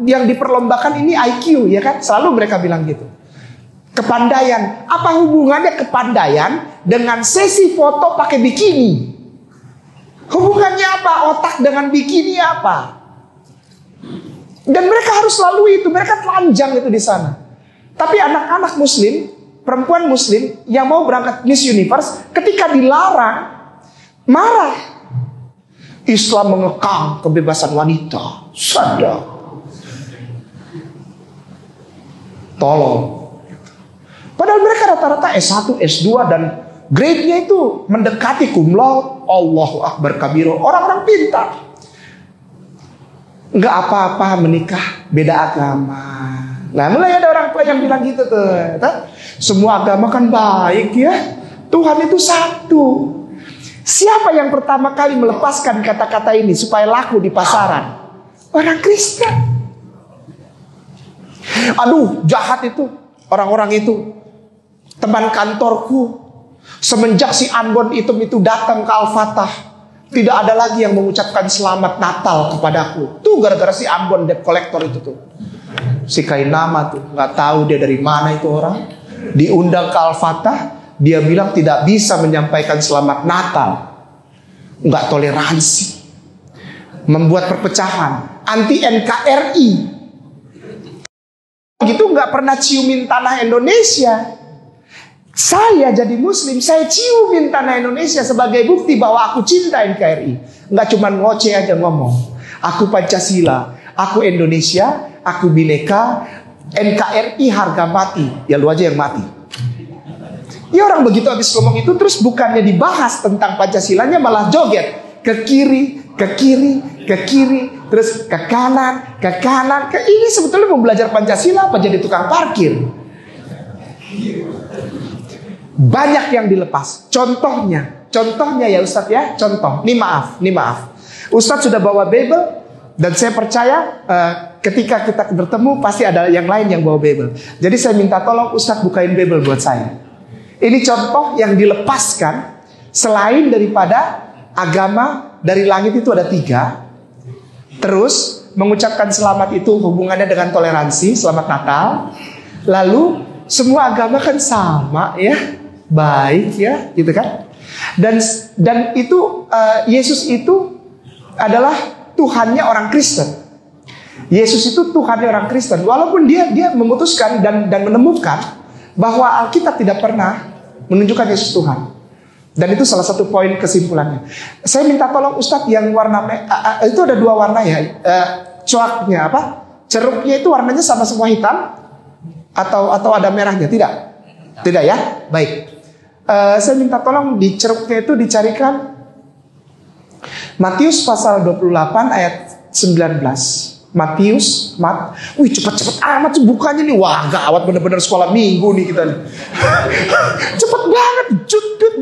yang diperlombakan ini IQ, ya kan? Selalu mereka bilang gitu. Kepandaian. Apa hubungannya kepandaian dengan sesi foto pakai bikini? Hubungannya apa? Otak dengan bikini apa? Dan mereka harus lalui itu. Mereka telanjang itu di sana. Tapi anak-anak Muslim, perempuan Muslim yang mau berangkat Miss Universe, ketika dilarang, marah. Islam mengekang kebebasan wanita. Sadar. Tolong. Padahal mereka rata-rata S1, S2 dan grade-nya itu mendekati cum laude. Allahu Akbar kabiro. Orang-orang pintar. Nggak apa-apa menikah beda agama. Nah, mulai ada orang tua yang bilang gitu tuh. Semua agama kan baik ya. Tuhan itu satu. Siapa yang pertama kali melepaskan kata-kata ini supaya laku di pasaran? Orang Kristen. Aduh, jahat itu. Orang-orang itu. Teman kantorku. Semenjak si Ambon itu datang ke Al-Fatah, tidak ada lagi yang mengucapkan selamat Natal kepadaku. Tuh gara-gara si Ambon debt collector itu tuh. Si Kainama tuh, nggak tahu dia dari mana itu orang. Diundang ke Al-Fatah, dia bilang tidak bisa menyampaikan selamat Natal. Nggak toleransi. Membuat perpecahan. Anti NKRI. Gitu nggak pernah ciumin tanah Indonesia. Saya jadi Muslim, saya ciumin tanah Indonesia sebagai bukti bahwa aku cinta NKRI. Nggak cuma ngoceh aja ngomong. Aku Pancasila, aku Indonesia, aku Bhinneka, NKRI harga mati. Ya lu aja yang mati. Ya orang begitu habis ngomong itu, terus bukannya dibahas tentang Pancasilanya malah joget. Ke kiri, ke kiri, ke kiri, terus ke kanan, ke kanan. Ini sebetulnya mau belajar Pancasila apa jadi tukang parkir? Banyak yang dilepas. Contohnya ya Ustadz ya. Contoh. Ini maaf. Ustadz sudah bawa Bible dan saya percaya ketika kita bertemu pasti ada yang lain yang bawa Bible. Jadi saya minta tolong Ustadz bukain Bible buat saya. Ini contoh yang dilepaskan selain daripada agama dari langit itu ada 3. Terus mengucapkan selamat itu hubungannya dengan toleransi, selamat Natal. Lalu semua agama kan sama ya, baik ya, gitu kan? Dan itu Yesus itu adalah Tuhannya orang Kristen. Yesus itu Tuhannya orang Kristen. Walaupun dia memutuskan dan menemukan bahwa Alkitab tidak pernah menunjukkan Yesus Tuhan. Dan itu salah satu poin kesimpulannya. Saya minta tolong Ustadz yang warna itu ada 2 warna ya. Coaknya apa? Ceruknya itu warnanya sama semua hitam atau ada merahnya? Tidak. Tidak ya? Baik. Saya minta tolong di ceruknya itu dicarikan Matius pasal 28 ayat 19. Wih cepet-cepet amat tuh bukanya nih. Wah gawat bener-bener sekolah minggu nih kita nih. Cepet banget,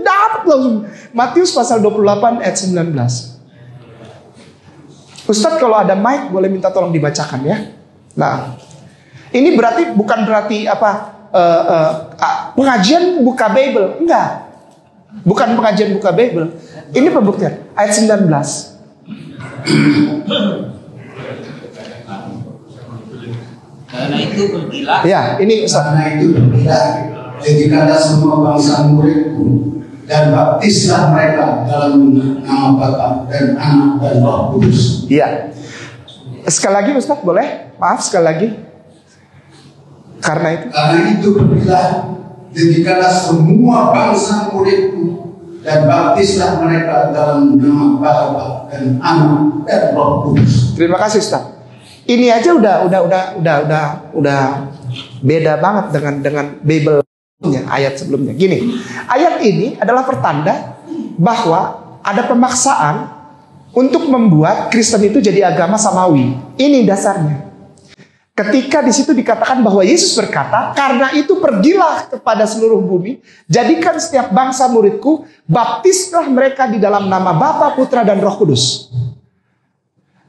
dapat langsung. Matius pasal 28 ayat 19. Ustadz kalau ada mic boleh minta tolong dibacakan ya. Nah, ini bukan berarti pengajian buka Bible, enggak. Bukan pengajian buka Bible. Ini pembuktian ayat 19. Karena itu pergilah. Ya, ini Ustaz. Karena itu pergilah. Jadikanlah semua bangsa muridku dan baptislah mereka dalam nama Bapa dan Anak dan Roh Kudus. Iya. Sekali lagi Ustaz boleh? Maaf sekali lagi. Karena itu pergilah. Jadikanlah semua bangsa muridku dan baptislah mereka dalam nama Bapa dan Anak dan Roh Kudus. Terima kasih Ustaz. Ini aja udah beda banget dengan Bible-nya, ayat sebelumnya. Gini, ayat ini adalah pertanda bahwa ada pemaksaan untuk membuat Kristen itu jadi agama samawi. Ini dasarnya. Ketika di situ dikatakan bahwa Yesus berkata, karena itu pergilah kepada seluruh bumi, jadikan setiap bangsa muridku, baptislah mereka di dalam nama Bapa, Putra, dan Roh Kudus.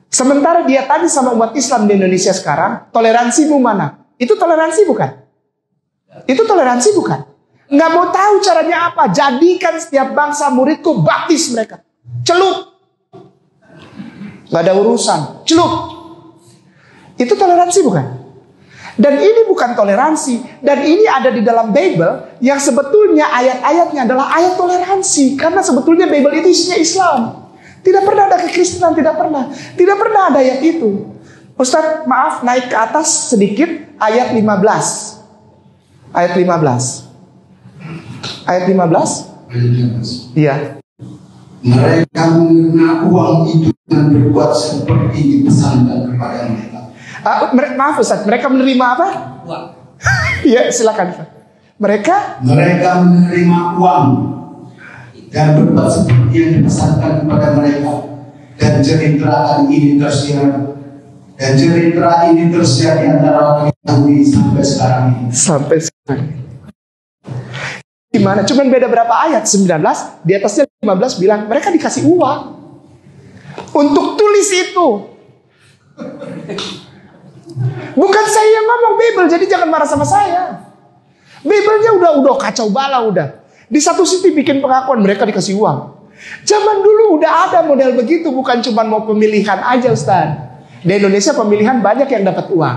Sementara dia tanya sama umat Islam di Indonesia sekarang, toleransimu mana? Itu toleransi bukan? Itu toleransi bukan? Nggak mau tahu caranya apa? Jadikan setiap bangsa muridku, baptis mereka. Celup. Nggak ada urusan. Celup. Itu toleransi bukan? Dan ini bukan toleransi. Dan ini ada di dalam Bible yang sebetulnya ayat-ayatnya adalah ayat toleransi. Karena sebetulnya Bible itu isinya Islam. Tidak pernah ada kekristenan, tidak pernah. Tidak pernah ada ayat itu. Ustaz, maaf naik ke atas sedikit ayat 15. Ayat 15. Ayat 15? Iya. Mereka menerima uang itu dan berbuat seperti dipesankan kepada mereka. Maaf Ustaz, mereka menerima apa? Uang. Iya, silakan. Mereka menerima uang dan berbuat seperti yang dipesankan kepada mereka. Dan cerita ini tersiar di antara orang Yahudi sampai sekarang ini. Sampai sekarang. Gimana? Cuman beda berapa ayat? 19, di atasnya 15 bilang mereka dikasih uang untuk tulis itu. Bukan saya yang ngomong Bible, jadi jangan marah sama saya. Bible-nya udah kacau bala udah. Di satu sisi bikin pengakuan mereka dikasih uang. Zaman dulu udah ada model begitu, bukan cuma mau pemilihan aja Ustaz. Di Indonesia pemilihan banyak yang dapat uang.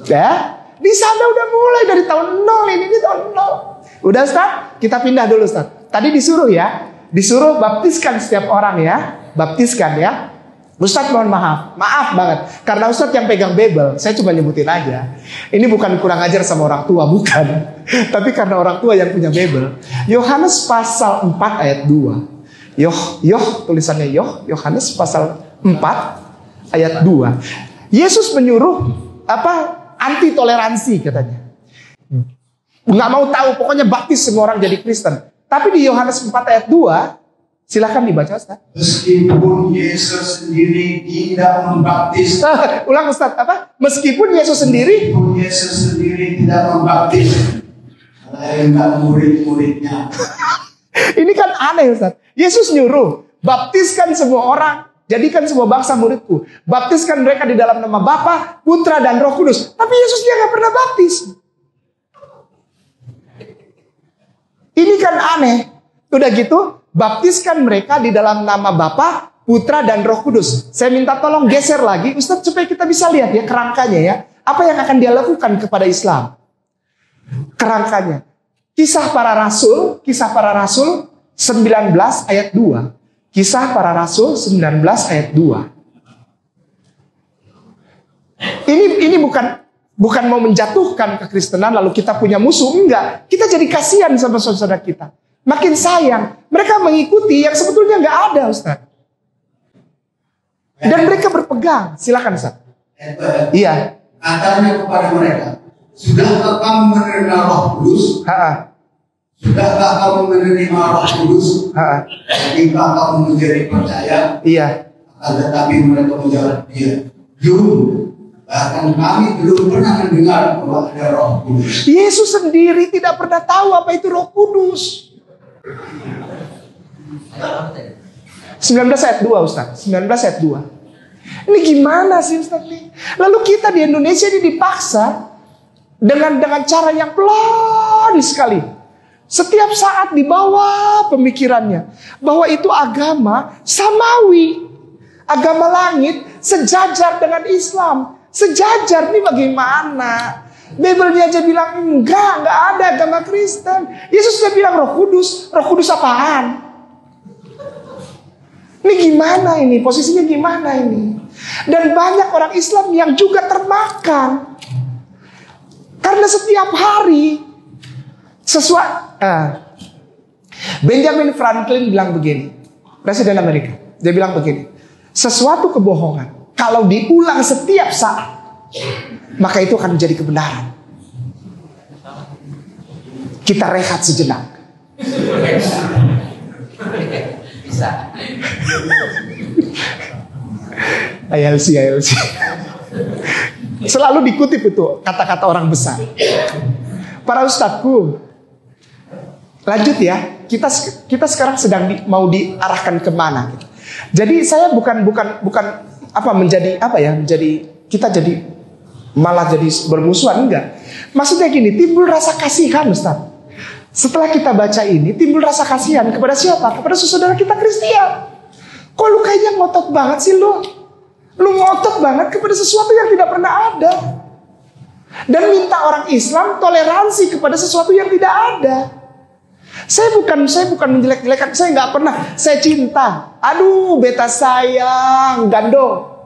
Ya, di sana udah mulai dari tahun 0 ini tahun 0. Udah Ustaz, kita pindah dulu Ustaz. Tadi disuruh disuruh baptiskan setiap orang ya, baptiskan ya. Ustaz mohon maaf banget. Karena Ustaz yang pegang Bible, saya cuma nyebutin aja. Ini bukan kurang ajar sama orang tua, bukan. Tapi karena orang tua yang punya Bible. Yohanes pasal 4 ayat 2. Tulisannya Yohanes pasal 4 ayat 2. Yesus menyuruh anti toleransi katanya. Nggak mau tahu, pokoknya baptis semua orang jadi Kristen. Tapi di Yohanes 4 ayat 2, silakan dibaca Ustaz. Meskipun Yesus sendiri tidak membaptis. Ulang Ustaz, Meskipun Yesus sendiri tidak membaptis, melainkan murid-muridnya. Ini kan aneh Ustaz. Yesus nyuruh baptiskan semua orang jadikan semua bangsa muridku. Baptiskan mereka di dalam nama Bapa, Putra, dan Roh Kudus. Tapi Yesus dia nggak pernah baptis. Ini kan aneh. Udah gitu, baptiskan mereka di dalam nama Bapa, Putra, dan Roh Kudus. Saya minta tolong geser lagi, Ustadz, supaya kita bisa lihat ya kerangkanya ya. Apa yang akan dia lakukan kepada Islam? Kerangkanya. Kisah para Rasul 19 ayat 2. Kisah para Rasul 19 ayat 2. Ini bukan mau menjatuhkan kekristenan lalu kita punya musuh, enggak. Kita jadi kasihan sama saudara kita. Makin sayang, mereka mengikuti yang sebetulnya enggak ada, Ustaz. Dan mereka berpegang. Silakan, Ustaz. Iya. Katanya kepada mereka, sudahkah kamu menerima Roh Kudus? Sudahkah kamu menerima Roh Kudus? Ketika kamu menjadi percaya? Iya. Tetapi mereka menjawab dia, belum. Bahkan kami belum pernah mendengar bahwa ada Roh Kudus. Yesus sendiri tidak pernah tahu apa itu Roh Kudus. 19 ayat 2, Ustaz. 19 ayat 2. Ini gimana sih, Ustaz? Lalu kita di Indonesia ini dipaksa dengan cara yang pelan sekali. Setiap saat dibawa pemikirannya bahwa itu agama samawi, agama langit sejajar dengan Islam. Sejajar nih bagaimana? Bibelnya aja bilang enggak ada agama Kristen. Yesus sudah bilang Roh Kudus apaan? Ini gimana ini? Posisinya gimana ini? Dan banyak orang Islam yang juga termakan. Karena setiap hari Benjamin Franklin bilang begini, Presiden Amerika. Dia bilang begini, sesuatu kebohongan kalau diulang setiap saat, maka itu akan menjadi kebenaran. Kita rehat sejenak. Bisa. ILC. Selalu dikutip itu kata-kata orang besar. Para ustadku, lanjut ya. Kita sekarang sedang mau diarahkan kemana? Gitu. Jadi saya bukan menjadi kita jadi malah jadi bermusuhan, enggak. Maksudnya gini, timbul rasa kasihan, Ustaz. Setelah kita baca ini, timbul rasa kasihan kepada siapa? Kepada saudara kita Kristian. Kok lu kayaknya ngotot banget sih lu? Lu ngotot banget kepada sesuatu yang tidak pernah ada. Dan minta orang Islam toleransi kepada sesuatu yang tidak ada. Saya bukan menjelek-jelekan, saya nggak pernah. Saya cinta. Aduh, beta sayang, gando.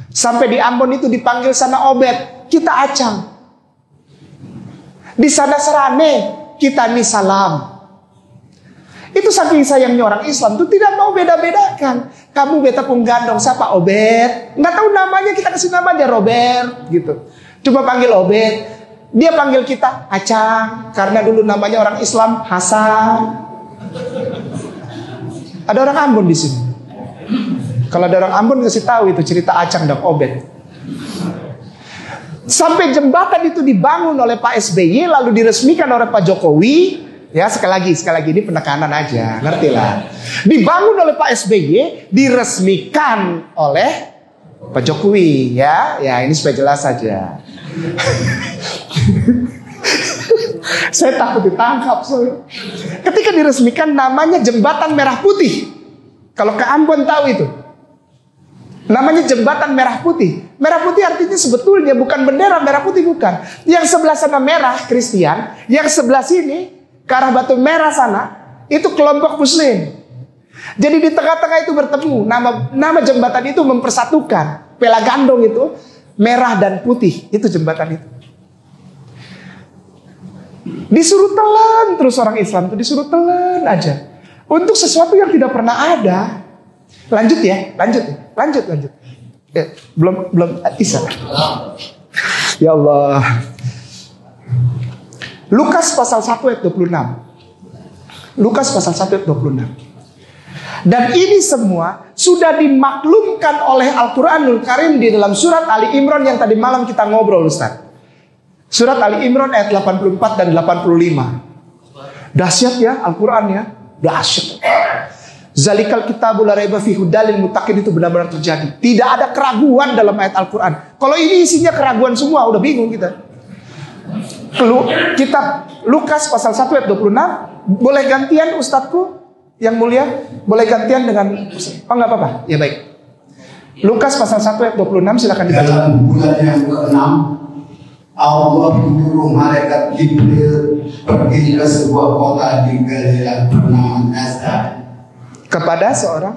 Sampai di Ambon itu dipanggil sana Obed, kita acang. Di sana Serane, kita nih salam. Itu saking sayangnya orang Islam itu tidak mau beda-bedakan. Kamu beta pun gandong, siapa Obed? Nggak tahu namanya, kita kasih nama aja Robert gitu. Coba panggil Obed. Dia panggil kita Acang karena dulu namanya orang Islam Hasan. Ada orang Ambon di sini. Kalau ada orang Ambon kasih tahu itu cerita Acang dan Obed. Sampai jembatan itu dibangun oleh Pak SBY lalu diresmikan oleh Pak Jokowi. Ya sekali lagi ini penekanan aja, ngerti lah. Dibangun oleh Pak SBY, diresmikan oleh Pak Jokowi, ya ini supaya jelas saja. Saya takut ditangkap. Ketika diresmikan namanya Jembatan Merah Putih. Kalau ke Ambon tahu itu. Namanya Jembatan Merah Putih. Merah putih artinya sebetulnya bukan bendera merah putih, bukan. Yang sebelah sana merah Kristen, yang sebelah sini ke arah Batu Merah sana itu kelompok Muslim. Jadi di tengah-tengah itu bertemu. Nama jembatan itu mempersatukan. Pela gandong itu merah dan putih. Itu jembatan itu. Disuruh telan terus orang Islam itu, disuruh telan aja untuk sesuatu yang tidak pernah ada. Lanjut. Belum bisa. Ya Allah. Lukas pasal 1 ayat 26. Lukas pasal 1 ayat 26. Dan ini semua sudah dimaklumkan oleh Al-Quranul Karim di dalam surat Ali Imran yang tadi malam kita ngobrol, Ustaz. Surat Ali Imran ayat 84 dan 85. Dahsyat ya Al-Quran ya. Dahsyat. Zalikal kitabul la raiba fihi hudalil muttaqin itu benar-benar terjadi. Tidak ada keraguan dalam ayat Al-Quran. Kalau ini isinya keraguan semua, udah bingung kita. Kitab Lukas pasal 1 ayat 26. Boleh gantian Ustadzku yang mulia? Boleh gantian dengan... Oh nggak apa-apa, ya baik. Lukas pasal 1 ayat 26 silakan dibaca. Dalam bulan yang ke-6 Allah menyuruh malaikat Jibril pergi ke sebuah kota di Galilea bernama Nazar. Kepada seorang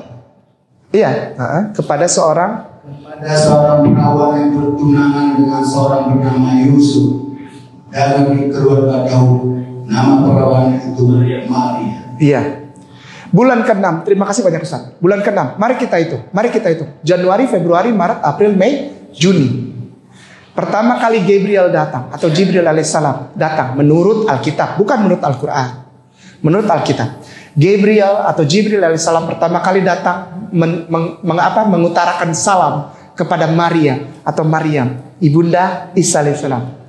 perawan yang bertunangan dengan seorang bernama Yusuf dari keluarga Daud. Nama perawan itu Maria. Iya. Bulan ke-6, terima kasih banyak Ustaz. Bulan ke-6, mari kita hitung. Januari, Februari, Maret, April, Mei, Juni. Pertama kali Gabriel datang atau Jibril alaihissalam datang menurut Alkitab, bukan menurut Al-Quran. Menurut Alkitab, Gabriel atau Jibril alaihissalam pertama kali datang mengutarakan salam kepada Maria atau Maryam, ibunda Isa alaihissalam.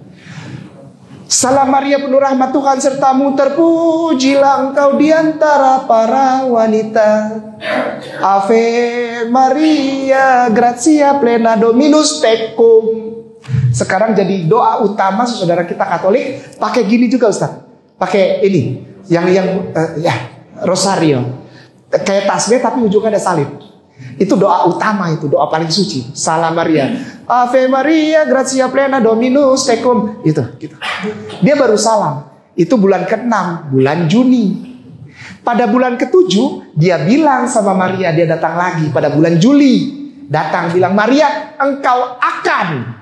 Salam Maria penuh rahmat Tuhan sertamu, terpujilah engkau di antara para wanita. Ave Maria, gratia plena Dominus tecum. Sekarang jadi doa utama saudara kita Katolik. Pakai gini juga Ustaz. Pakai ini yang rosario. Kayak tasbih tapi ujungnya ada salib. Itu doa utama, itu doa paling suci. Salam Maria, Ave Maria, gratia plena Dominus tecum. Itu gitu. Dia baru salam. Itu bulan ke-6, bulan Juni. Pada bulan ke-7 dia bilang sama Maria, dia datang lagi pada bulan Juli. Datang bilang, Maria, engkau akan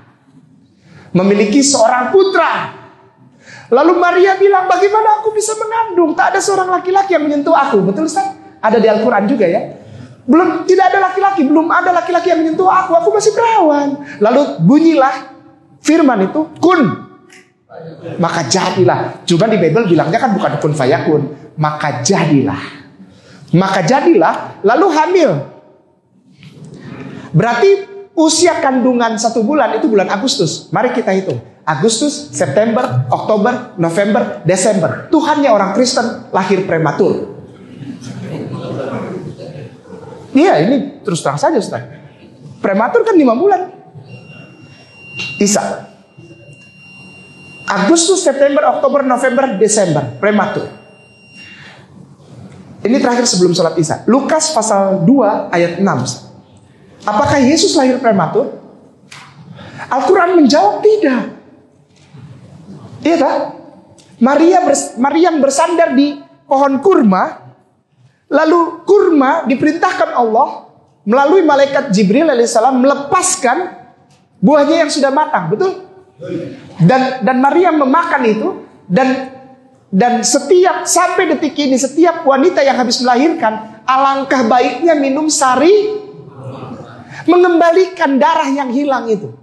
memiliki seorang putra. Lalu Maria bilang, bagaimana aku bisa mengandung? Tak ada seorang laki-laki yang menyentuh aku. Betul Ustaz? Ada di Al-Quran juga ya. Tidak ada laki-laki, belum ada laki-laki yang menyentuh aku masih perawan. Lalu bunyilah firman itu, kun, maka jadilah. Cuma di Bible bilangnya kan bukan kun fayakun, maka jadilah. Maka jadilah, lalu hamil. Berarti usia kandungan 1 bulan itu bulan Agustus. Mari kita hitung. Agustus, September, Oktober, November, Desember. Tuhannya orang Kristen lahir prematur. Iya, ini terus terang saja Ustaz. Prematur kan 5 bulan. Isa. Agustus, September, Oktober, November, Desember. Prematur. Ini terakhir sebelum sholat Isya. Lukas pasal 2 ayat 6. Apakah Yesus lahir prematur? Al-Quran menjawab tidak. Iya tak? Maria bersandar di pohon kurma. Lalu kurma diperintahkan Allah melalui malaikat Jibril alaihissalam melepaskan buahnya yang sudah matang, betul? Dan Maria memakan itu dan setiap sampai detik ini setiap wanita yang habis melahirkan alangkah baiknya minum sari mengembalikan darah yang hilang itu.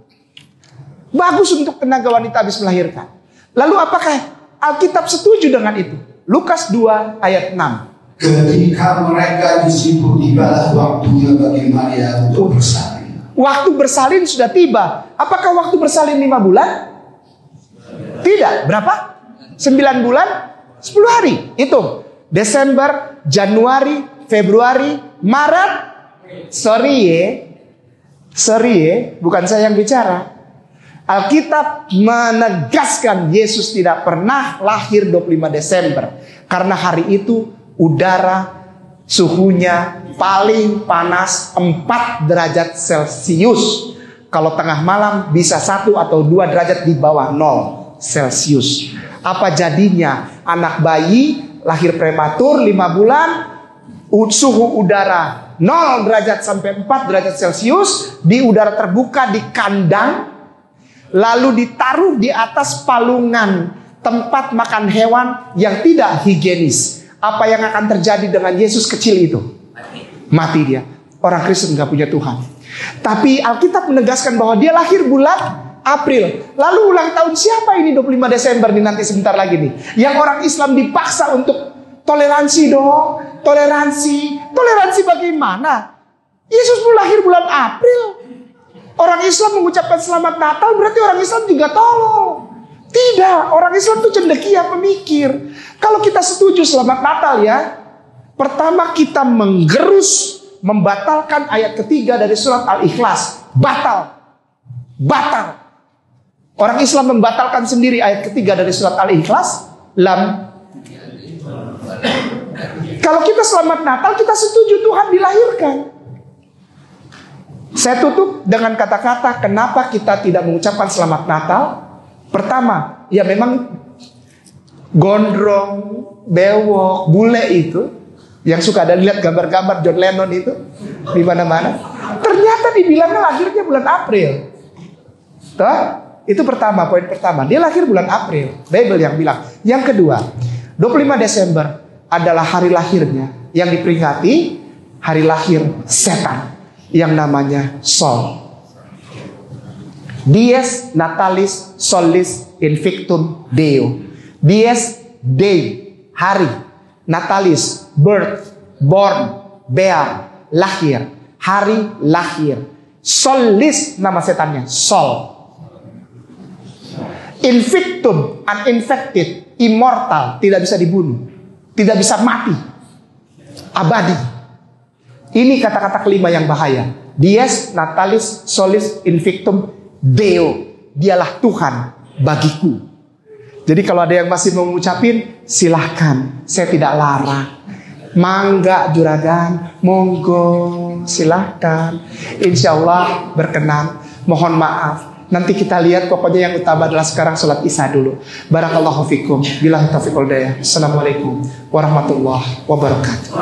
Bagus untuk tenaga wanita habis melahirkan. Lalu apakah Alkitab setuju dengan itu? Lukas 2 ayat 6. Ketika mereka di situ tibalah waktunya bagi Maria untuk bersalin. Waktu bersalin sudah tiba. Apakah waktu bersalin 5 bulan? Tidak. Berapa? 9 bulan 10 hari. Hitung. Desember, Januari, Februari, Maret. Sorry ya, bukan saya yang bicara. Alkitab menegaskan Yesus tidak pernah lahir 25 Desember. Karena hari itu udara suhunya paling panas 4 derajat Celcius. Kalau tengah malam bisa 1 atau 2 derajat di bawah 0 Celcius. Apa jadinya anak bayi lahir prematur 5 bulan, suhu udara 0 derajat sampai 4 derajat Celcius di udara terbuka di kandang, lalu ditaruh di atas palungan tempat makan hewan yang tidak higienis. Apa yang akan terjadi dengan Yesus kecil itu? Mati dia. Orang Kristen gak punya Tuhan. Tapi Alkitab menegaskan bahwa dia lahir bulan April. Lalu ulang tahun siapa ini 25 Desember nih nanti sebentar lagi nih? Yang orang Islam dipaksa untuk toleransi dong. Toleransi bagaimana? Yesus pun lahir bulan April. Orang Islam mengucapkan selamat Natal berarti orang Islam juga tolol. Tidak, orang Islam itu cendekia pemikir. Kalau kita setuju selamat Natal ya, Pertama kita menggerus, membatalkan ayat ketiga dari surat Al-Ikhlas. Batal. Orang Islam membatalkan sendiri ayat ketiga dari surat Al-Ikhlas. Kalau kita selamat Natal, kita setuju Tuhan dilahirkan. Saya tutup dengan kata-kata kenapa kita tidak mengucapkan selamat Natal. Pertama, ya memang gondrong, bewok, bule itu yang suka ada lihat gambar-gambar John Lennon itu di mana-mana. Ternyata dibilangnya lahirnya bulan April. Tuh, itu pertama, poin pertama. Dia lahir bulan April. Bible yang bilang. Yang kedua, 25 Desember adalah hari lahirnya yang diperingati hari lahir setan yang namanya Sol. Dies Natalis Solis Invictum Deo. Dies day, hari. Natalis, birth, born, bear, lahir, hari lahir. Solis nama setannya, Sol. Invictum, uninfected, immortal, tidak bisa dibunuh, tidak bisa mati, abadi. Ini kata-kata kelima yang bahaya. Dies Natalis Solis Invictum Deo. Dialah Tuhan bagiku. Jadi kalau ada yang masih mau ngucapin, silahkan, saya tidak larang. Mangga juragan, monggo, silahkan. Insya Allah berkenan. Mohon maaf. Nanti kita lihat, pokoknya yang utama adalah sekarang sholat isya dulu. Barakallahu fikum. Billahi taufiq wal hidayah. Assalamualaikum warahmatullahi wabarakatuh.